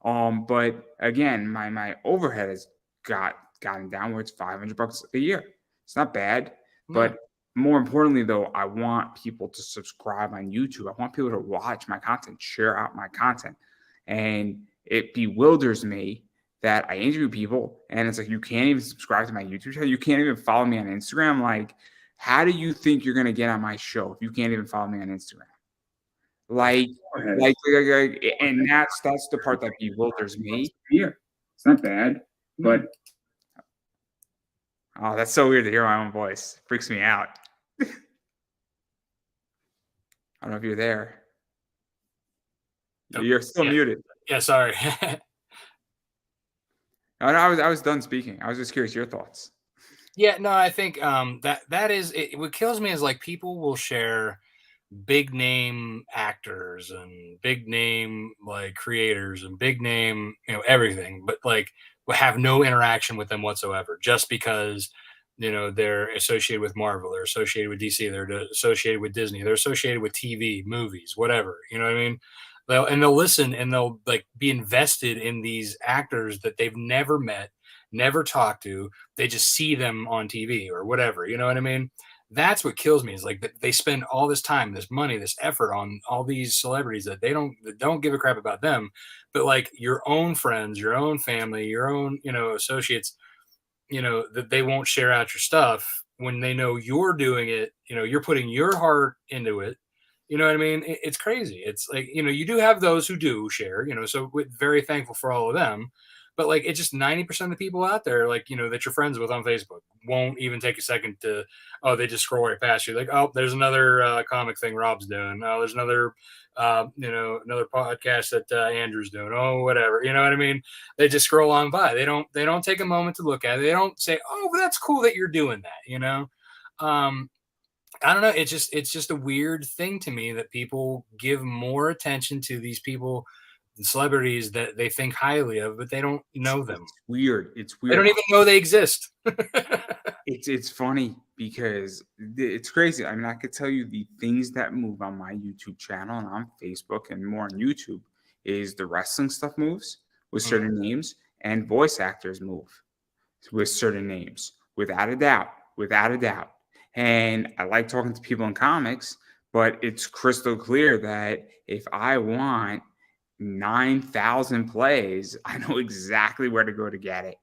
But again, my overhead has gotten down where it's $500 a year. It's not bad, No. but more importantly, though, I want people to subscribe on YouTube. I want people to watch my content, share out my content, and it bewilders me that I interview people and it's like, you can't even subscribe to my YouTube channel. You can't even follow me on Instagram. Like, how do you think you're gonna get on my show if you can't even follow me on Instagram? Like, and that's the part that bewilders me. Here, it's not bad, but oh, that's so weird to hear my own voice. Freaks me out. I don't know if you're there. Oh, You're still yeah. muted. Yeah, sorry. No, I was done speaking. I was just curious your thoughts. Yeah, no, I think that is it. What kills me is like people will share big name actors and big name like creators and big name, everything, but like will have no interaction with them whatsoever just because they're associated with Marvel, they're associated with DC, they're associated with Disney, they're associated with TV, movies, whatever. You know what I mean? They'll listen and they'll like be invested in these actors that they've never met, never talked to. They just see them on TV or whatever. You know what I mean? That's what kills me is like they spend all this time, this money, this effort on all these celebrities that don't give a crap about them, but like your own friends, your own family, your own associates, that they won't share out your stuff when they know you're doing it. You're putting your heart into it. You know what I mean? It's crazy. It's like you do have those who do share. So we're very thankful for all of them. But like it's just 90% of the people out there, like that you're friends with on Facebook, won't even take a second to. Oh, they just scroll right past you. Like, oh, there's another comic thing Rob's doing. Oh, there's another another podcast that Andrew's doing. Oh, whatever. You know what I mean? They just scroll on by. They don't take a moment to look at it. They don't say, "Oh, that's cool that you're doing that." Um, I don't know. It's just a weird thing to me that people give more attention to these people, celebrities that they think highly of, but they don't know them. It's weird. It's They don't weird. even know they exist. It's funny because it's crazy. I mean, I could tell you the things that move on my YouTube channel and on Facebook and more on YouTube is the wrestling stuff moves with Mhm. certain names and voice actors move with certain names, without a doubt, without a doubt. And I like talking to people in comics, but it's crystal clear that if I want 9,000 plays, I know exactly where to go to get it.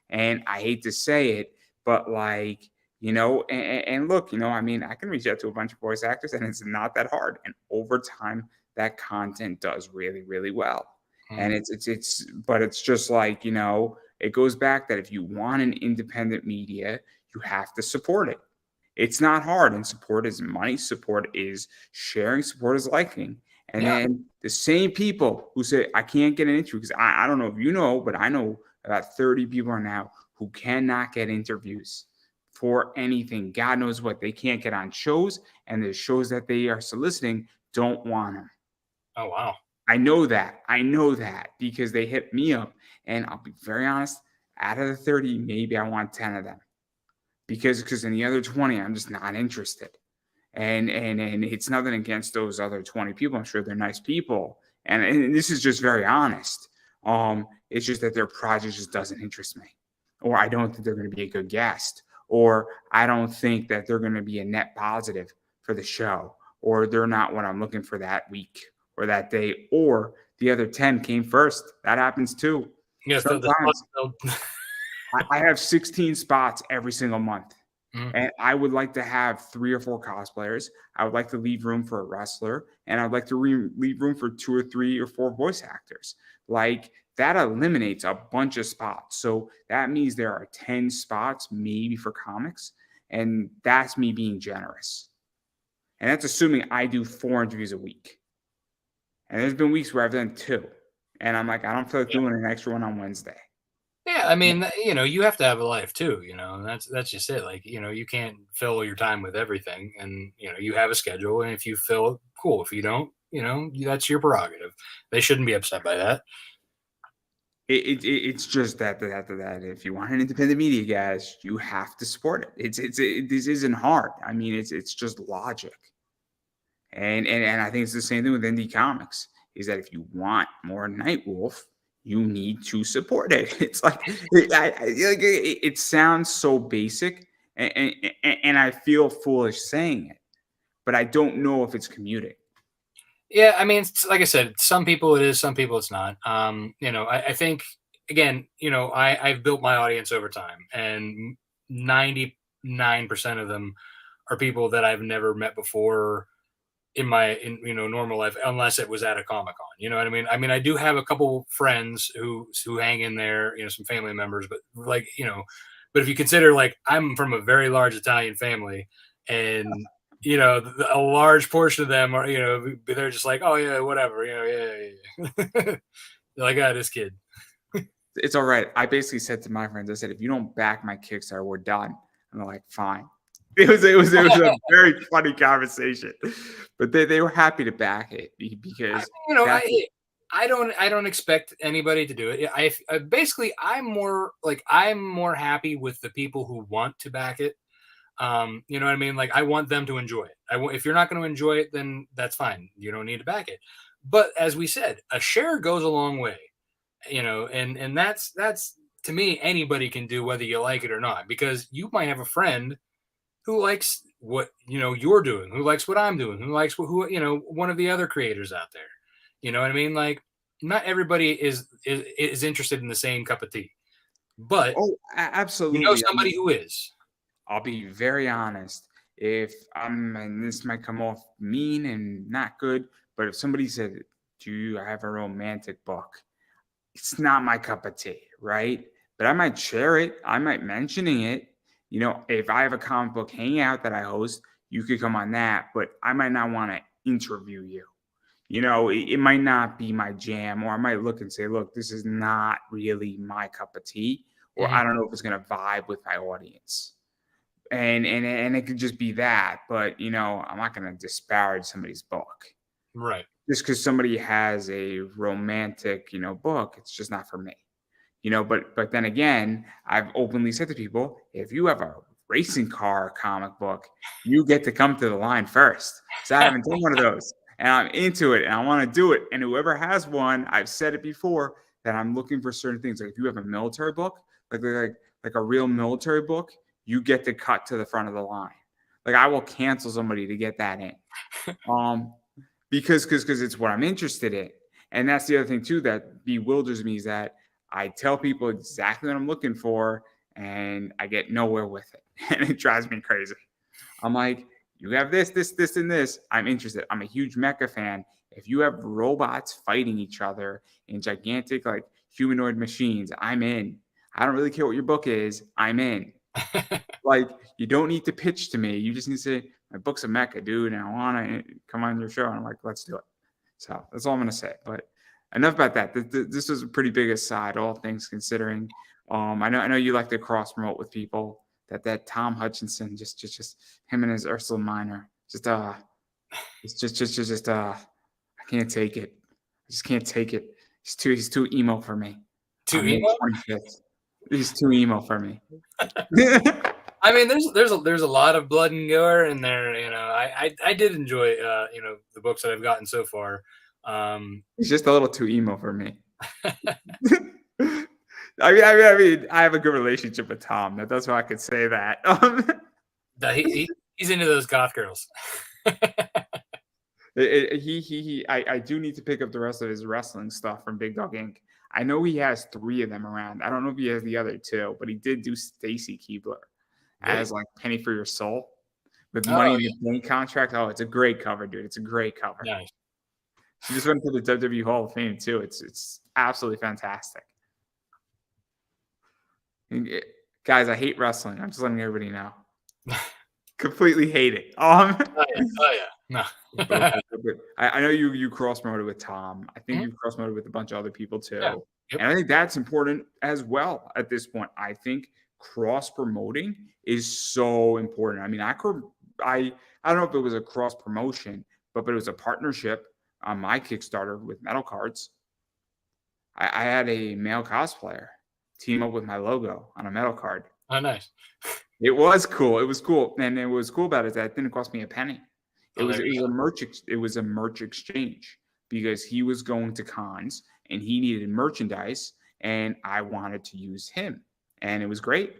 And I hate to say it, but like, and look, I mean, I can reach out to a bunch of voice actors and it's not that hard. And over time, that content does really, really well. And Mhm. but it's just like, it goes back that if you want an independent media, you have to support it. It's not hard. And support is money, support is sharing, support is liking. And Yeah. then the same people who say, I can't get an interview, because I don't know if you know, but I know about 30 people are now who cannot get interviews for anything. God knows what. They can't get on shows, and the shows that they are soliciting don't want them. Oh wow. I know that. I know that because they hit me up. And I'll be very honest, out of the 30, maybe I want 10 of them. Because in the other 20, I'm just not interested. And it's nothing against those other 20 people. I'm sure they're nice people. And this is just very honest. It's just that their project just doesn't interest me. Or I don't think they're going to be a good guest. Or I don't think that they're going to be a net positive for the show. Or they're not what I'm looking for that week or that day. Or the other 10 came first. That happens too. Yes, the Sometimes spot I have 16 spots every single month. Mhm. And I would like to have 3 or 4 cosplayers. I would like to leave room for a wrestler. And I'd like to leave room for 2 or 3 or 4 voice actors. Like that eliminates a bunch of spots. So that means there are 10 spots maybe for comics. And that's me being generous. And that's assuming I do 4 interviews a week. And there's been weeks where I've done 2. And I'm like, I don't feel like doing an extra one on Wednesday. Yeah, I mean, you have to have a life too, and that's just it. Like, you can't fill your time with everything, and you have a schedule, and if you fill it, cool. If you don't, that's your prerogative. They shouldn't be upset by that. It's just that if you want an independent media, guys, you have to support it. This isn't hard. I mean, it's just logic. And I think it's the same thing with indie comics. Is that if you want more Nightwolf, you need to support it. It's like it sounds so basic, and I feel foolish saying it, but I don't know if it's commuting. Yeah, I mean, like I said, some people it is, some people it's not. I think again, I've built my audience over time, and 99% of them are people that I've never met before in normal life, unless it was at a Comic Con. You know what I mean? I mean, I do have a couple friends who hang in there, some family members, but like but if you consider, like, I'm from a very large Italian family, and a large portion of them are, they're just like, oh yeah, whatever, yeah. They're like, ah, this kid. It's all right. I basically said to my friends, I said, if you don't back my Kickstarter, we're done. And I'm like, fine. It was a very funny conversation, but they were happy to back it I, because you know, that's I don't expect anybody to do it. I basically I'm more happy with the people who want to back it. You know what I mean? Like I want them to enjoy it. If you're not going to enjoy it, then that's fine. You don't need to back it. But as we said, a share goes a long way. You know, and that's to me anybody can do whether you like it or not because you might have a friend who likes what you're doing, who likes what I'm doing, who likes who one of the other creators out there. You know what I mean? Like not everybody is interested in the same cup of tea, but absolutely. I somebody mean, who is. I'll be very honest. If I'm, and this might come off mean and not good, but if somebody said, "Do you have a romantic book?" It's not my cup of tea, right? But I might share it. I might mentioning it. If I have a comic book hangout that I host, you could come on that, but I might not want to interview you. It might not be my jam, or I might look and say, look, this is not really my cup of tea, or Mhm. I don't know if it's going to vibe with my audience. And it could just be that, but I'm not going to disparage somebody's book Right. just because somebody has a romantic, book. It's just not for me. But then again, I've openly said to people, if you have a racing car comic book, you get to come to the line first. So I haven't done one of those, and I'm into it, and I want to do it. And whoever has one, I've said it before that I'm looking for certain things. Like if you have a military book, like a real military book, you get to cut to the front of the line. Like I will cancel somebody to get that in, because it's what I'm interested in. And that's the other thing too that bewilders me is that I tell people exactly what I'm looking for, and I get nowhere with it, and it drives me crazy. I'm like, you have this, and this. I'm interested. I'm a huge mecha fan. If you have robots fighting each other in gigantic like humanoid machines, I'm in. I don't really care what your book is. I'm in. Like, you don't need to pitch to me. You just need to say, my book's a mecha, dude, and I want to come on your show. And I'm like, let's do it. So that's all I'm going to say. But enough about that. This was a pretty big aside, all things considering. I know you like to cross promote with people. That Tom Hutchinson, just him and his Ursula Minor, it's just I can't take it. I just can't take it. He's too emo for me. Too On May emo? 25th, he's too emo for me. I mean, there's a lot of blood and gore in there. You know, I did enjoy the books that I've gotten so far. He's just a little too emo for me. I have a good relationship with Tom. That's why I could say that. He's into those goth girls. I do need to pick up the rest of his wrestling stuff from Big Dog Inc. I know he has 3 of them around. I don't know if he has the other 2, but he did do Stacy Keebler as like Penny for Your Soul with Money in the Bank contract. Oh, it's a great cover, dude. It's a great cover. Nice. She just went to the WWE Hall of Fame too. It's absolutely fantastic. Guys, I hate wrestling. I'm just letting everybody know. Completely hate it. Oh yeah. No. I know you cross promoted with Tom. I think you've cross promoted with a bunch of other people too. Yeah. Yep. And I think that's important as well at this point. I think cross promoting is so important. I mean, I don't know if it was a cross promotion, but it was a partnership on my Kickstarter with Metal Cards. I had a male cosplayer team up with my logo on a metal card. Oh, nice. It was cool. It was cool. And what was cool about it is that it didn't cost me a penny. It was a merch exchange because he was going to cons and he needed merchandise and I wanted to use him. And it was great.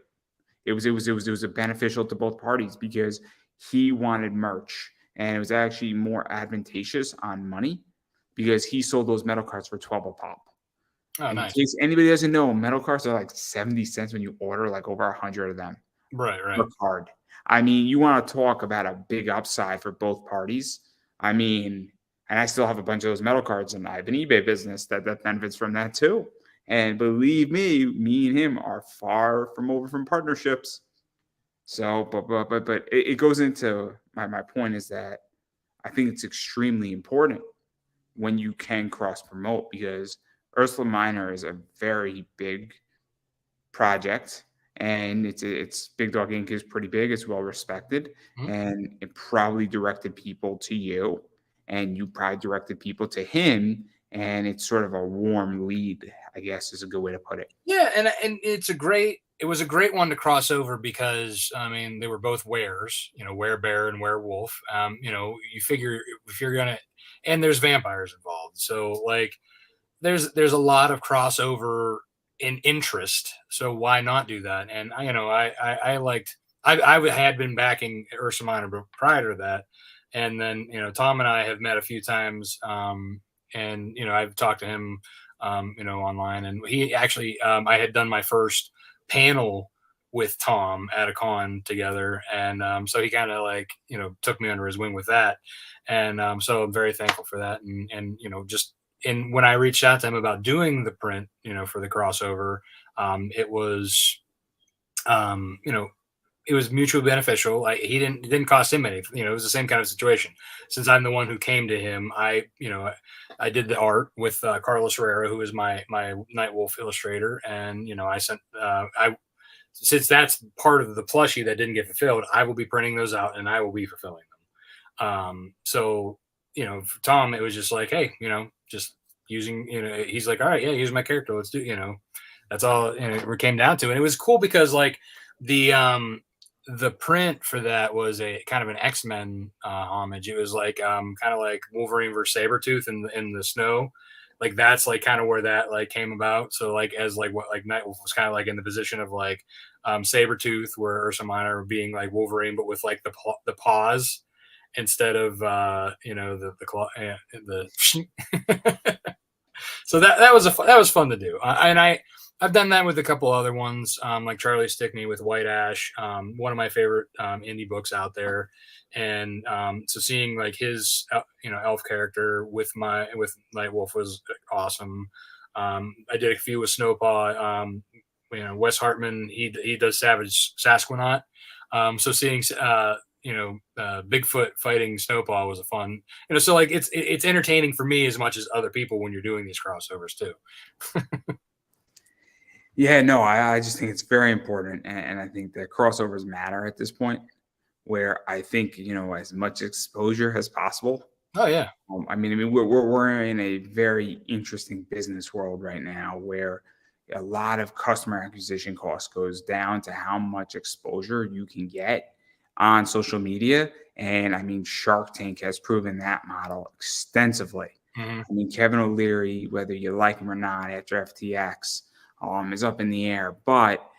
It was beneficial to both parties because he wanted merch and it was actually more advantageous on money because he sold those metal cards for 12 a pop. Oh, nice. In case anybody doesn't know, metal cards are like 70 cents when you order like over 100 of them. Right. Per card. I mean, you want to talk about a big upside for both parties. I mean, and I still have a bunch of those metal cards, and I have an eBay business that benefits from that too. And believe me and him are far from partnerships. So, but it goes into my point is that I think it's extremely important when you can cross promote because Ursula Minor is a very big project and it's Big Dog Inc. is pretty big. It's well respected, Mhm. and it probably directed people to you, and you probably directed people to him, and it's sort of a warm lead, I guess, is a good way to put it. Yeah, and it was a great one to cross over because I mean they were both weres, you know, werebear and werewolf. You know, you figure if you're gonna, and there's vampires involved, so like there's a lot of crossover in interest. So why not do that? And I, you know, I liked I had been backing Ursa Minor prior to that, and then you know Tom and I have met a few times, and you know I've talked to him, you know, online, and he actually I had done my first panel with Tom at a con together, and so he kind of like you know took me under his wing with that, and so I'm very thankful for that, and you know just and when I reached out to him about doing the print, you know, for the crossover, it was, you know, it was mutually beneficial. Like it didn't cost him anything. You know, it was the same kind of situation. Since I'm the one who came to him, you know, I did the art with Carlos Herrera, who is my Nightwolf illustrator, and you know, I sent, I since that's part of the plushie that didn't get fulfilled, I will be printing those out and I will be fulfilling them. So you know, for Tom, it was just like, hey, you know, just using, you know, he's like, all right, yeah, use my character, let's do, you know, that's all, you know, it came down to, and it was cool because like the the print for that was a kind of an X-Men homage. It was like kind of like Wolverine versus Sabretooth in the snow. Like that's like kind of where that like came about. So like as like what like Nightwolf was kind of like in the position of like Sabretooth, where Ursa Minor being like Wolverine, but with like the paws instead of you know the claw the so that was that was fun to do, and I've done that with a couple other ones, like Charlie Stickney with White Ash, one of my favorite indie books out there, and so seeing like his you know elf character with Nightwolf was awesome. I did a few with Snowpaw. You know, Wes Hartman, he does Savage Sasquatch. So seeing you know Bigfoot fighting Snowpaw was a fun, you know, so like it's entertaining for me as much as other people when you're doing these crossovers too. Yeah, no, I just think it's very important, and I think that crossovers matter at this point. Where I think as much exposure as possible. Oh yeah. I mean, we're in a very interesting business world right now where a lot of customer acquisition cost goes down to how much exposure you can get on social media. And I mean, Shark Tank has proven that model extensively. Hmm. I mean, Kevin O'Leary, whether you like him or not, after FTX, is up in the air. But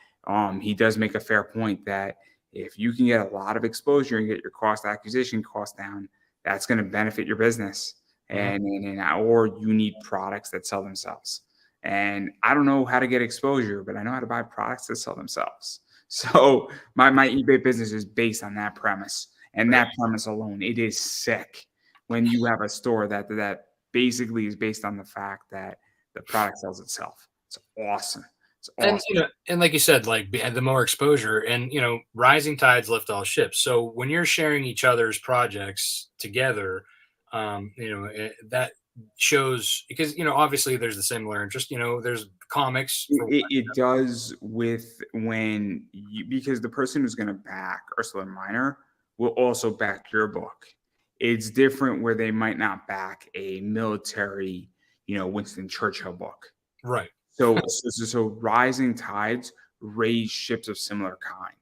he does make a fair point that if you can get a lot of exposure and get your cost acquisition cost down, that's going to benefit your business. Hmm. Or you need products that sell themselves. And I don't know how to get exposure, but I know how to buy products that sell themselves. So my eBay business is based on that premise. And Right. that premise alone, it is sick when you have a store that basically is based on the fact that the product sells itself. It's awesome. It's And awesome. you know, and like you said, like the more exposure, and you know, rising tides lift all ships. So when you're sharing each other's projects together, you know, that shows because you know, obviously there's the similar interest. You know, there's comics It, for it, it does with when you, because the person who's going to back Ursula Minor will also back your book. It's different where they might not back a military, Winston Churchill book. right. So rising tides raise ships of similar kind.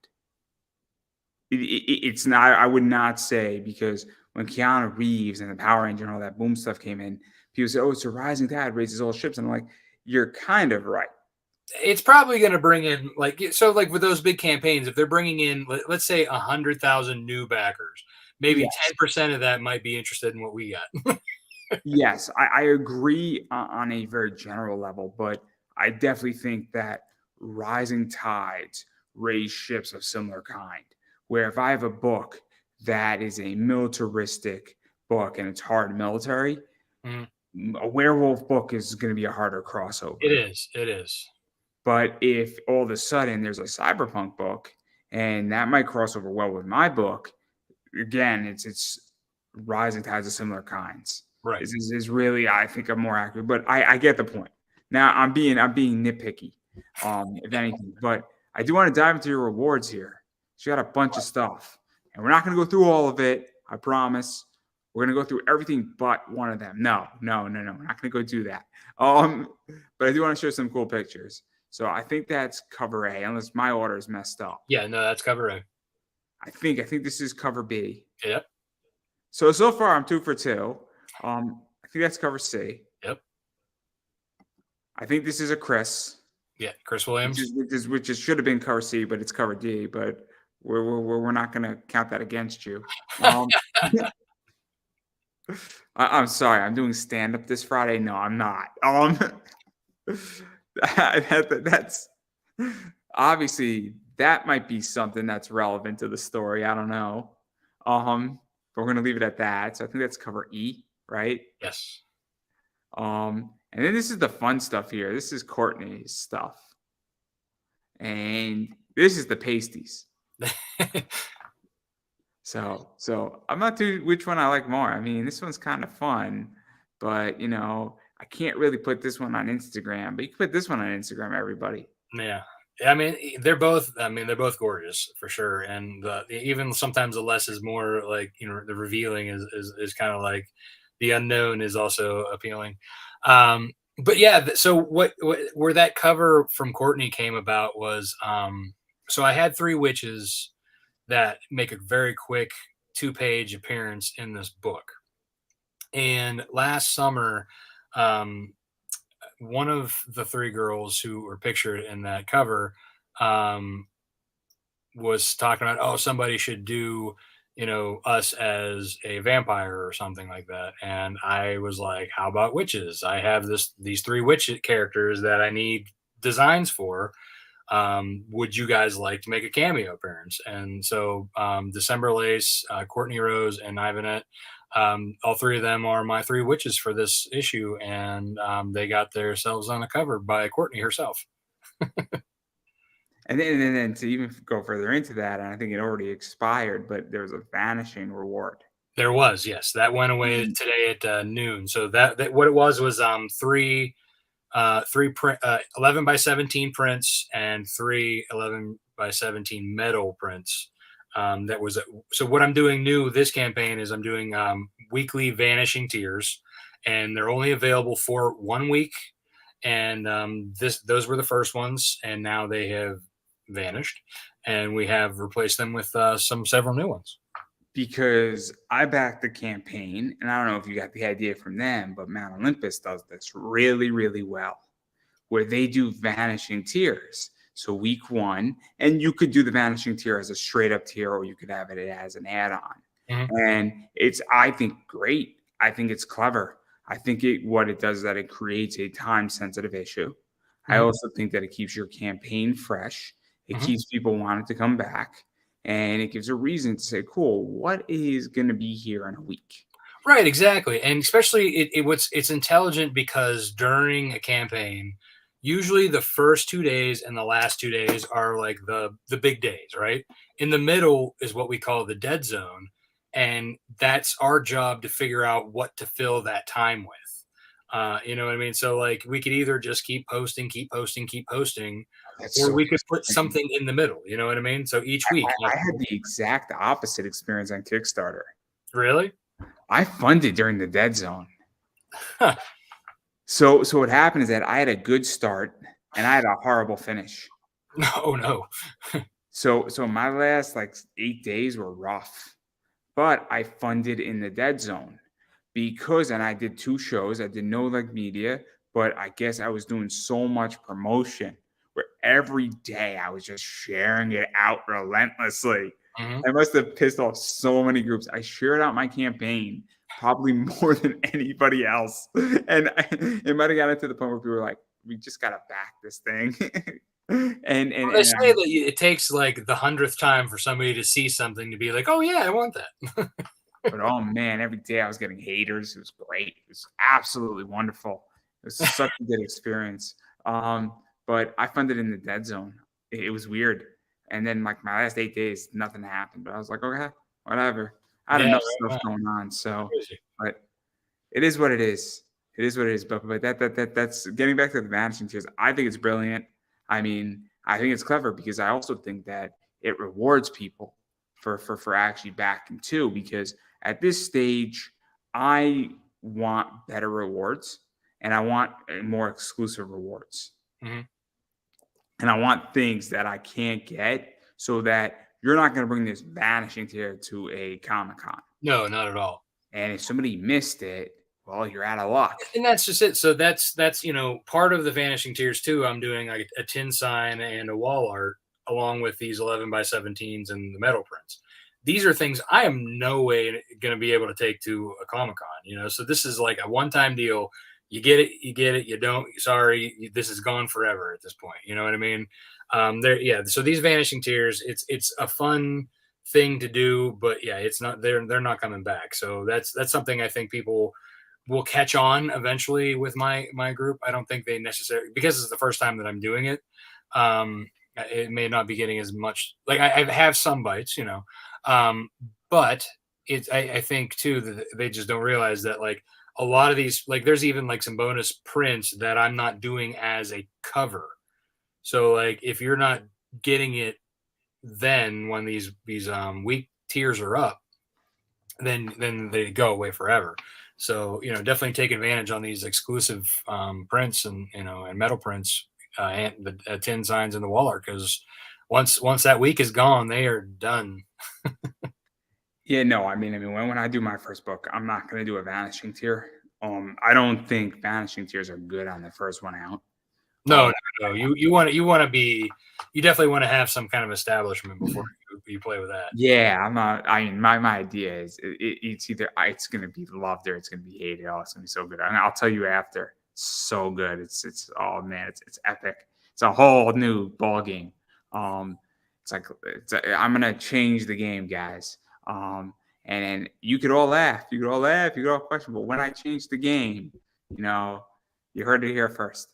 It's not. I would not say because when Keanu Reeves and the Power Ranger and all that boom stuff came in, people say, "Oh, it's a rising tide raises all ships," and I'm like, "You're kind of right." It's probably going to bring in like so like with those big campaigns, if they're bringing in let's say 100,000 new backers, maybe Yes, 10% of that might be interested in what we got. yes, I agree on a very general level, but I definitely think that rising tides raise ships of similar kind. Where if I have a book that is a militaristic book and it's hard military, Mhm. a werewolf book is going to be a harder crossover. It is. It is. But if all of a sudden there's a cyberpunk book and that might cross over well with my book, again, it's rising tides of similar kinds. Right. Is really I think I'm more accurate, but I get the point. Now I'm being nitpicky, if anything, but I do want to dive into your rewards here. She got a bunch of stuff, and we're not going to go through all of it. I promise. We're going to go through everything but one of them. No. We're not going to go do that. But I do want to show some cool pictures. So I think that's cover A, unless my order is messed up. Yeah, no, that's cover A. I think this is cover B. Yep. So far I'm 2 for 2. I think that's cover C. Yep. I think this is a Chris. Yeah, Chris Williams. Which should have been cover C, but it's cover D. But we're not going to count that against you. I'm sorry. I'm doing stand up this Friday. No, I'm not. That's obviously that might be something that's relevant to the story. I don't know. But we're gonna leave it at that. So I think that's cover E, right? Yes. And then this is the fun stuff here. This is Courtney's stuff, and this is the pasties. So I'm not too which one I like more. I mean, this one's kind of fun, but I can't really put this one on Instagram. But you can put this one on Instagram, everybody. Yeah. I mean, they're both gorgeous for sure. And even sometimes the less is more, like, the revealing is kind of like the unknown is also appealing. But yeah, so what where that cover from Courtney came about was, so I had 3 witches that make a very quick 2-page appearance in this book. And last summer, one of the 3 girls who were pictured in that cover was talking about, oh, somebody should do, us as a vampire or something like that. And I was like, how about witches? I have these 3 witch characters that I need designs for. Would you guys like to make a cameo appearance? And so December Lace, Courtney Rose, and Ivanette, all 3 of them are my 3 witches for this issue, and they got themselves on the cover by Courtney herself. And then to even go further into that, and I think it already expired, but there was a vanishing reward. There was, yes, that went away today at noon. So that what it was 3 11 by 17 prints and 3 11 by 17 metal prints. So what I'm doing new this campaign is I'm doing weekly vanishing tears, and they're only available for 1 week. And those were the first ones, and now they have vanished, and we have replaced them with several new ones. Because I backed the campaign, and I don't know if you got the idea from them, but Mount Olympus does this really, really well, where they do vanishing tears. So week 1, and you could do the vanishing tier as a straight up tier, or you could have it as an add-on. Mm-hmm. And it's, I think, great. I think it's clever. I think what it does is that it creates a time-sensitive issue. Mm-hmm. I also think that it keeps your campaign fresh. It mm-hmm. keeps people wanting to come back. And it gives a reason to say, cool, what is going to be here in a week? Right, exactly. And especially it's intelligent because during a campaign, usually the first 2 days and the last 2 days are like the big days, right? In the middle is what we call the dead zone. And that's our job to figure out what to fill that time with. You know what I mean? So like we could either just keep posting, or we could put something in the middle. You know what I mean? So each week. I had the exact opposite experience on Kickstarter. Really? I funded during the dead zone. Huh. So what happened is that I had a good start and I had a horrible finish. Oh no. So my last 8 days were rough, but I funded in the dead zone and I did 2 shows. I did no media, but I guess I was doing so much promotion where every day I was just sharing it out relentlessly. Mm-hmm. I must have pissed off so many groups. I shared out my campaign probably more than anybody else. And it might have gotten to the point where people were like, we just got to back this thing. and they say that it takes the 100th time for somebody to see something to be like, oh yeah, I want that. But oh man, every day I was getting haters. It was great. It was absolutely wonderful. It was such a good experience. But I funded in the dead zone. It was weird. And then my last 8 days, nothing happened. But I was like, okay, whatever. I had enough stuff going on. So, but it is what it is. It is what it is. But that's getting back to the vanishing tears. I think it's brilliant. I mean, I think it's clever because I also think that it rewards people for actually backing too. Because at this stage, I want better rewards and I want more exclusive rewards. Mhm. And I want things that I can't get so that you're not going to bring this vanishing tier to a Comic Con. No, not at all. And if somebody missed it, well, you're out of luck. And that's just it. So that's part of the vanishing tears too. I'm doing like a tin sign and a wall art along with these 11 by 17s and the metal prints. These are things I am no way going to be able to take to a Comic Con. So this is like a one time deal. You get it, you get it. You don't. Sorry, this is gone forever at this point. You know what I mean? There, yeah. So these vanishing tears, it's a fun thing to do, but yeah, it's not. They're not coming back. So that's something I think people will catch on eventually with my group. I don't think they necessarily, because it's the first time that I'm doing it. It may not be getting as much. Like I have some bites, but I think too that they just don't realize that like a lot of these, like there's even like some bonus prints that I'm not doing as a cover. So like if you're not getting it then when these weak tiers are up, then they go away forever. So definitely take advantage on these exclusive prints and metal prints and the tin signs and the wall art, because once that week is gone, they are done. Yeah, no, when I do my first book, I'm not going to do a vanishing tier. I don't think vanishing tiers are good on the first one out. No, no, no. You want to be, you definitely want to have some kind of establishment before you play with that. Yeah, I'm not. I mean, my idea is it's either it's going to be loved or it's going to be hated. Oh, it's going to be so good. I'll tell you after. It's so good. It's oh man, it's epic. It's a whole new ball game. It's like I'm going to change the game, guys. And you could all laugh. You could all laugh. You could all question. But when I change the game, you know, you heard it here first.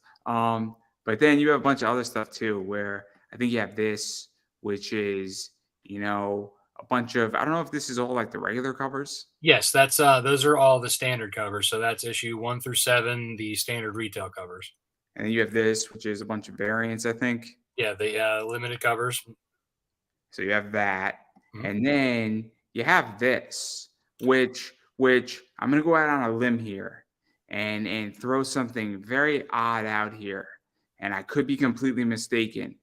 But then you have a bunch of other stuff too, where I think you have this, which is a bunch of, I don't know if this is all like the regular covers. Yes, that's those are all the standard covers. So that's issue 1 through 7, the standard retail covers. And then you have this, which is a bunch of variants, I think. Yeah, the limited covers. So you have that. Mhm. And then you have this, which I'm gonna go out on a limb here and throw something very odd out here. And I could be completely mistaken,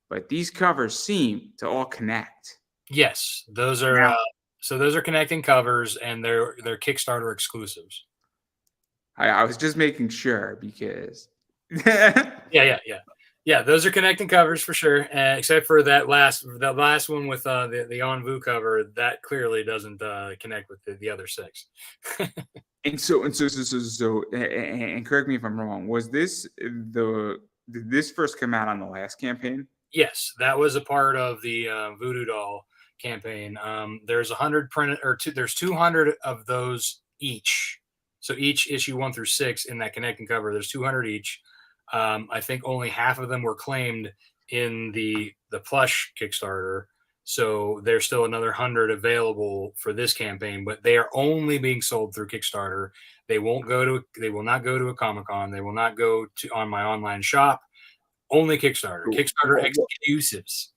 but these covers seem to all connect. Yes, those are Now, so those are connecting covers, and they're Kickstarter exclusives. I was just making sure because Yeah, yeah, yeah, yeah. Those are connecting covers for sure. Except for that last one with the Envu cover, that clearly doesn't connect with the other six. and correct me if I'm wrong. Was this did this first come out on the last campaign? Yes, that was a part of the Voodoo Doll campaign. There's 100 printed, or there's 200 of those each. So each issue 1 through 6 in that connecting cover, there's 200 each. I think only half of them were claimed in the plush Kickstarter. So there's still another 100 available for this campaign, but they are only being sold through Kickstarter. They will not go to a Comic Con. They will not go to on my online shop. Only Kickstarter. Kickstarter exclusives.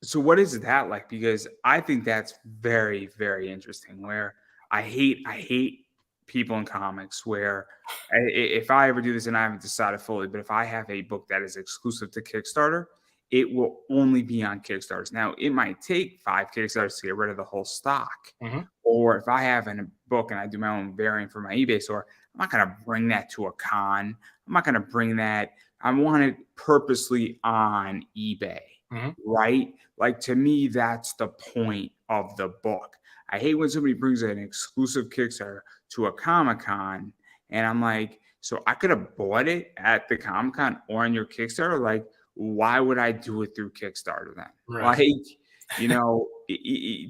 So what is that like? Because I think that's very, very interesting. Where I hate people in comics where if I ever do this and I haven't decided fully, but if I have a book that is exclusive to Kickstarter, it will only be on Kickstarters. Now it might take 5 Kickstarters to get rid of the whole stock. Mhm. Or if I have a book and I do my own variant for my eBay store, I'm not going to bring that to a con. I'm not going to bring that. I want it purposely on eBay, Mhm. right? Like to me, that's the point of the book. I hate when somebody brings an exclusive Kickstarter to a Comic Con, and I'm like, so I could have bought it at the Comic Con or on your Kickstarter. Like, why would I do it through Kickstarter then? Right. Like,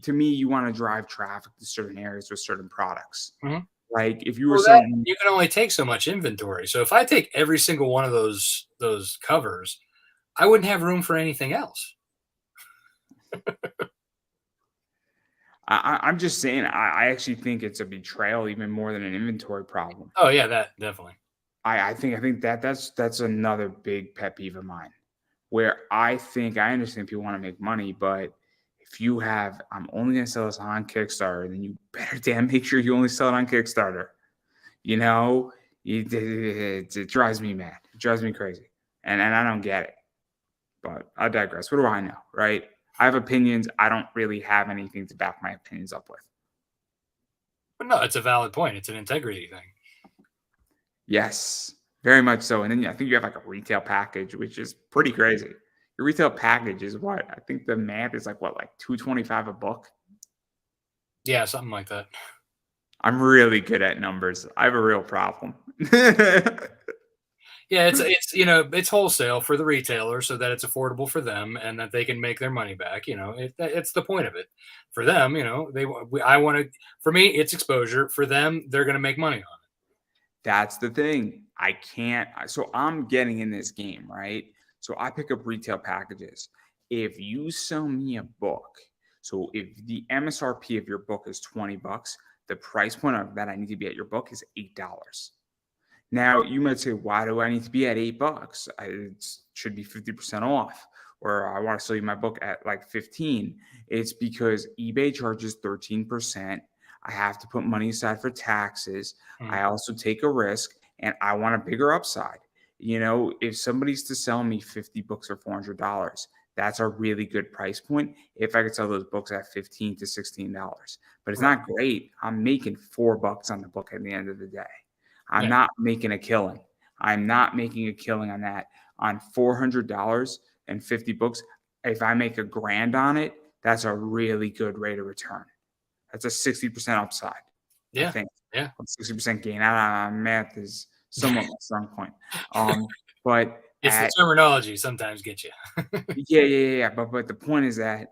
to me, you want to drive traffic to certain areas with certain products. Mhm. Like, if you were Well, that selling, you can only take so much inventory. So if I take every single one of those covers, I wouldn't have room for anything else. I'm just saying, I actually think it's a betrayal even more than an inventory problem. Oh yeah, that definitely. I think that's another big pet peeve of mine, where I think I understand people want to make money, but if you have, I'm only going to sell this on Kickstarter, then you better damn make sure you only sell it on Kickstarter. You know, it drives me mad. It drives me crazy. And I don't get it. But I digress. What do I know, right? I have opinions. I don't really have anything to back my opinions up with. But no, it's a valid point. It's an integrity thing. Yes, very much so. And then I think you have like a retail package, which is pretty crazy. Your retail package is what? I think the math is like what, like $225 a book? Yeah, something like that. I'm really good at numbers. I have a real problem. Yeah, it's it's wholesale for the retailer so that it's affordable for them and that they can make their money back. It's the point of it for them. I want to. For me, it's exposure. For them, they're going to make money on it. That's the thing. I can't. So I'm getting in this game, right? So I pick up retail packages. If you sell me a book, so if the MSRP of your book is $20, the price point of that I need to be at your book is $8. Now you might say, why do I need to be at $8? It should be 50% off, or I want to sell you my book at like 15. It's because eBay charges 13%. I have to put money aside for taxes. I also take a risk, and I want a bigger upside. If somebody's to sell me 50 books for $400, that's a really good price point if I could sell those books at $15 to $16. But it's not great. I'm making $4 on the book at the end of the day. I'm not making a killing. I'm not making a killing on that. On $400 and 50 books, if I make $1,000 on it, that's a really good rate of return. That's a 60% upside. Yeah. I think. Yeah. 60% gain. Math is somewhat my strong point. But it's the terminology sometimes gets you. yeah. But the point is that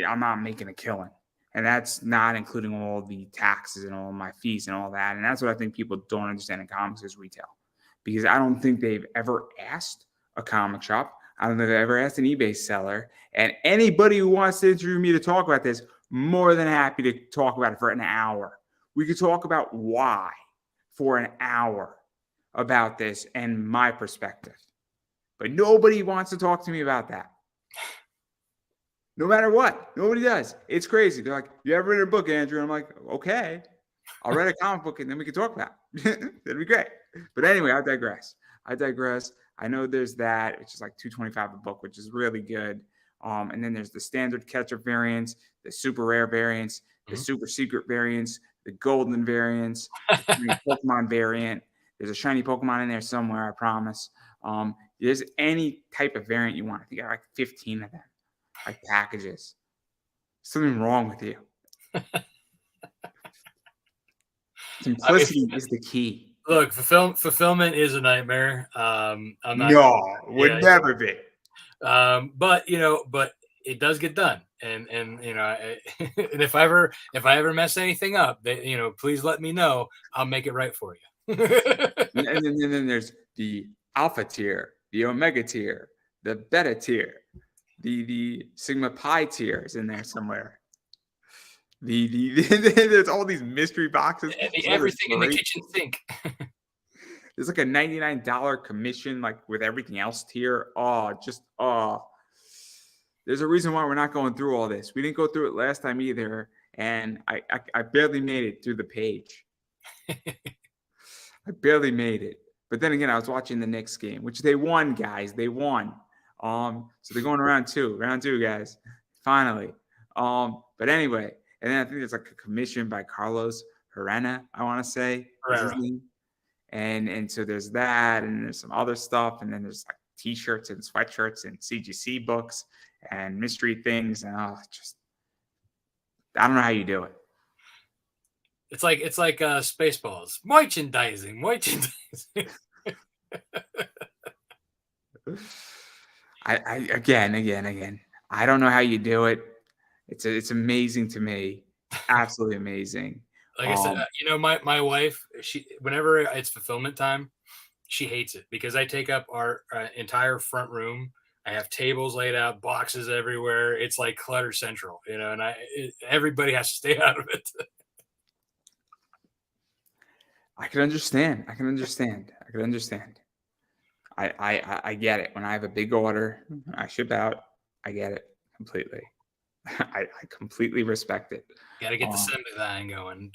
I'm not making a killing. And that's not including all the taxes and all my fees and all that. And that's what I think people don't understand in comics is retail. Because I don't think they've ever asked a comic shop. I don't think they've ever asked an eBay seller. And anybody who wants to interview me to talk about this, more than happy to talk about it for an hour. We could talk about why for an hour about this and my perspective. But nobody wants to talk to me about that. No matter what. Nobody does. It's crazy. They're like, you ever read a book, Andrew? And I'm like, okay. I'll read a comic book and then we can talk about it. That'd be great. But anyway, I digress. I know there's that, which is like $225 a book, which is really good. And then there's the standard ketchup variants, the super rare variants, the super secret variants, the golden variants, the Pokemon variant. There's a shiny Pokemon in there somewhere, I promise. There's any type of variant you want. I think I got like 15 of them. Like packages. Something wrong with you. Simplicity is the key. Look, fulfillment is a nightmare. I'm not. No, would never be. But it does get done, and and if I ever mess anything up, please let me know. I'll make it right for you. and then there's the alpha tier, the omega tier, the beta tier. The Sigma Pi tier is in there somewhere. There's all these mystery boxes. Everything in the kitchen sink. There's like a $99 commission, like with everything else tier. There's a reason why we're not going through all this. We didn't go through it last time either, and I barely made it through the page. I barely made it. But then again, I was watching the Knicks game, which they won, guys. They won. So they're going around round two, guys. Finally. But anyway, and then I think there's like a commission by Carlos Herrera, I want to say. And so there's that, and there's some other stuff, and then there's like t-shirts and sweatshirts and CGC books and mystery things, and I don't know how you do it. It's like Spaceballs. Merchandising. Again. I don't know how you do it. It's amazing to me. Absolutely amazing. Like I said, my wife, whenever it's fulfillment time, she hates it because I take up our entire front room. I have tables laid out, boxes everywhere. It's like clutter central, and everybody has to stay out of it. I can understand. I get it. When I have a big order, I ship out. I get it completely. I completely respect it. Gotta get the Um, assembly line going.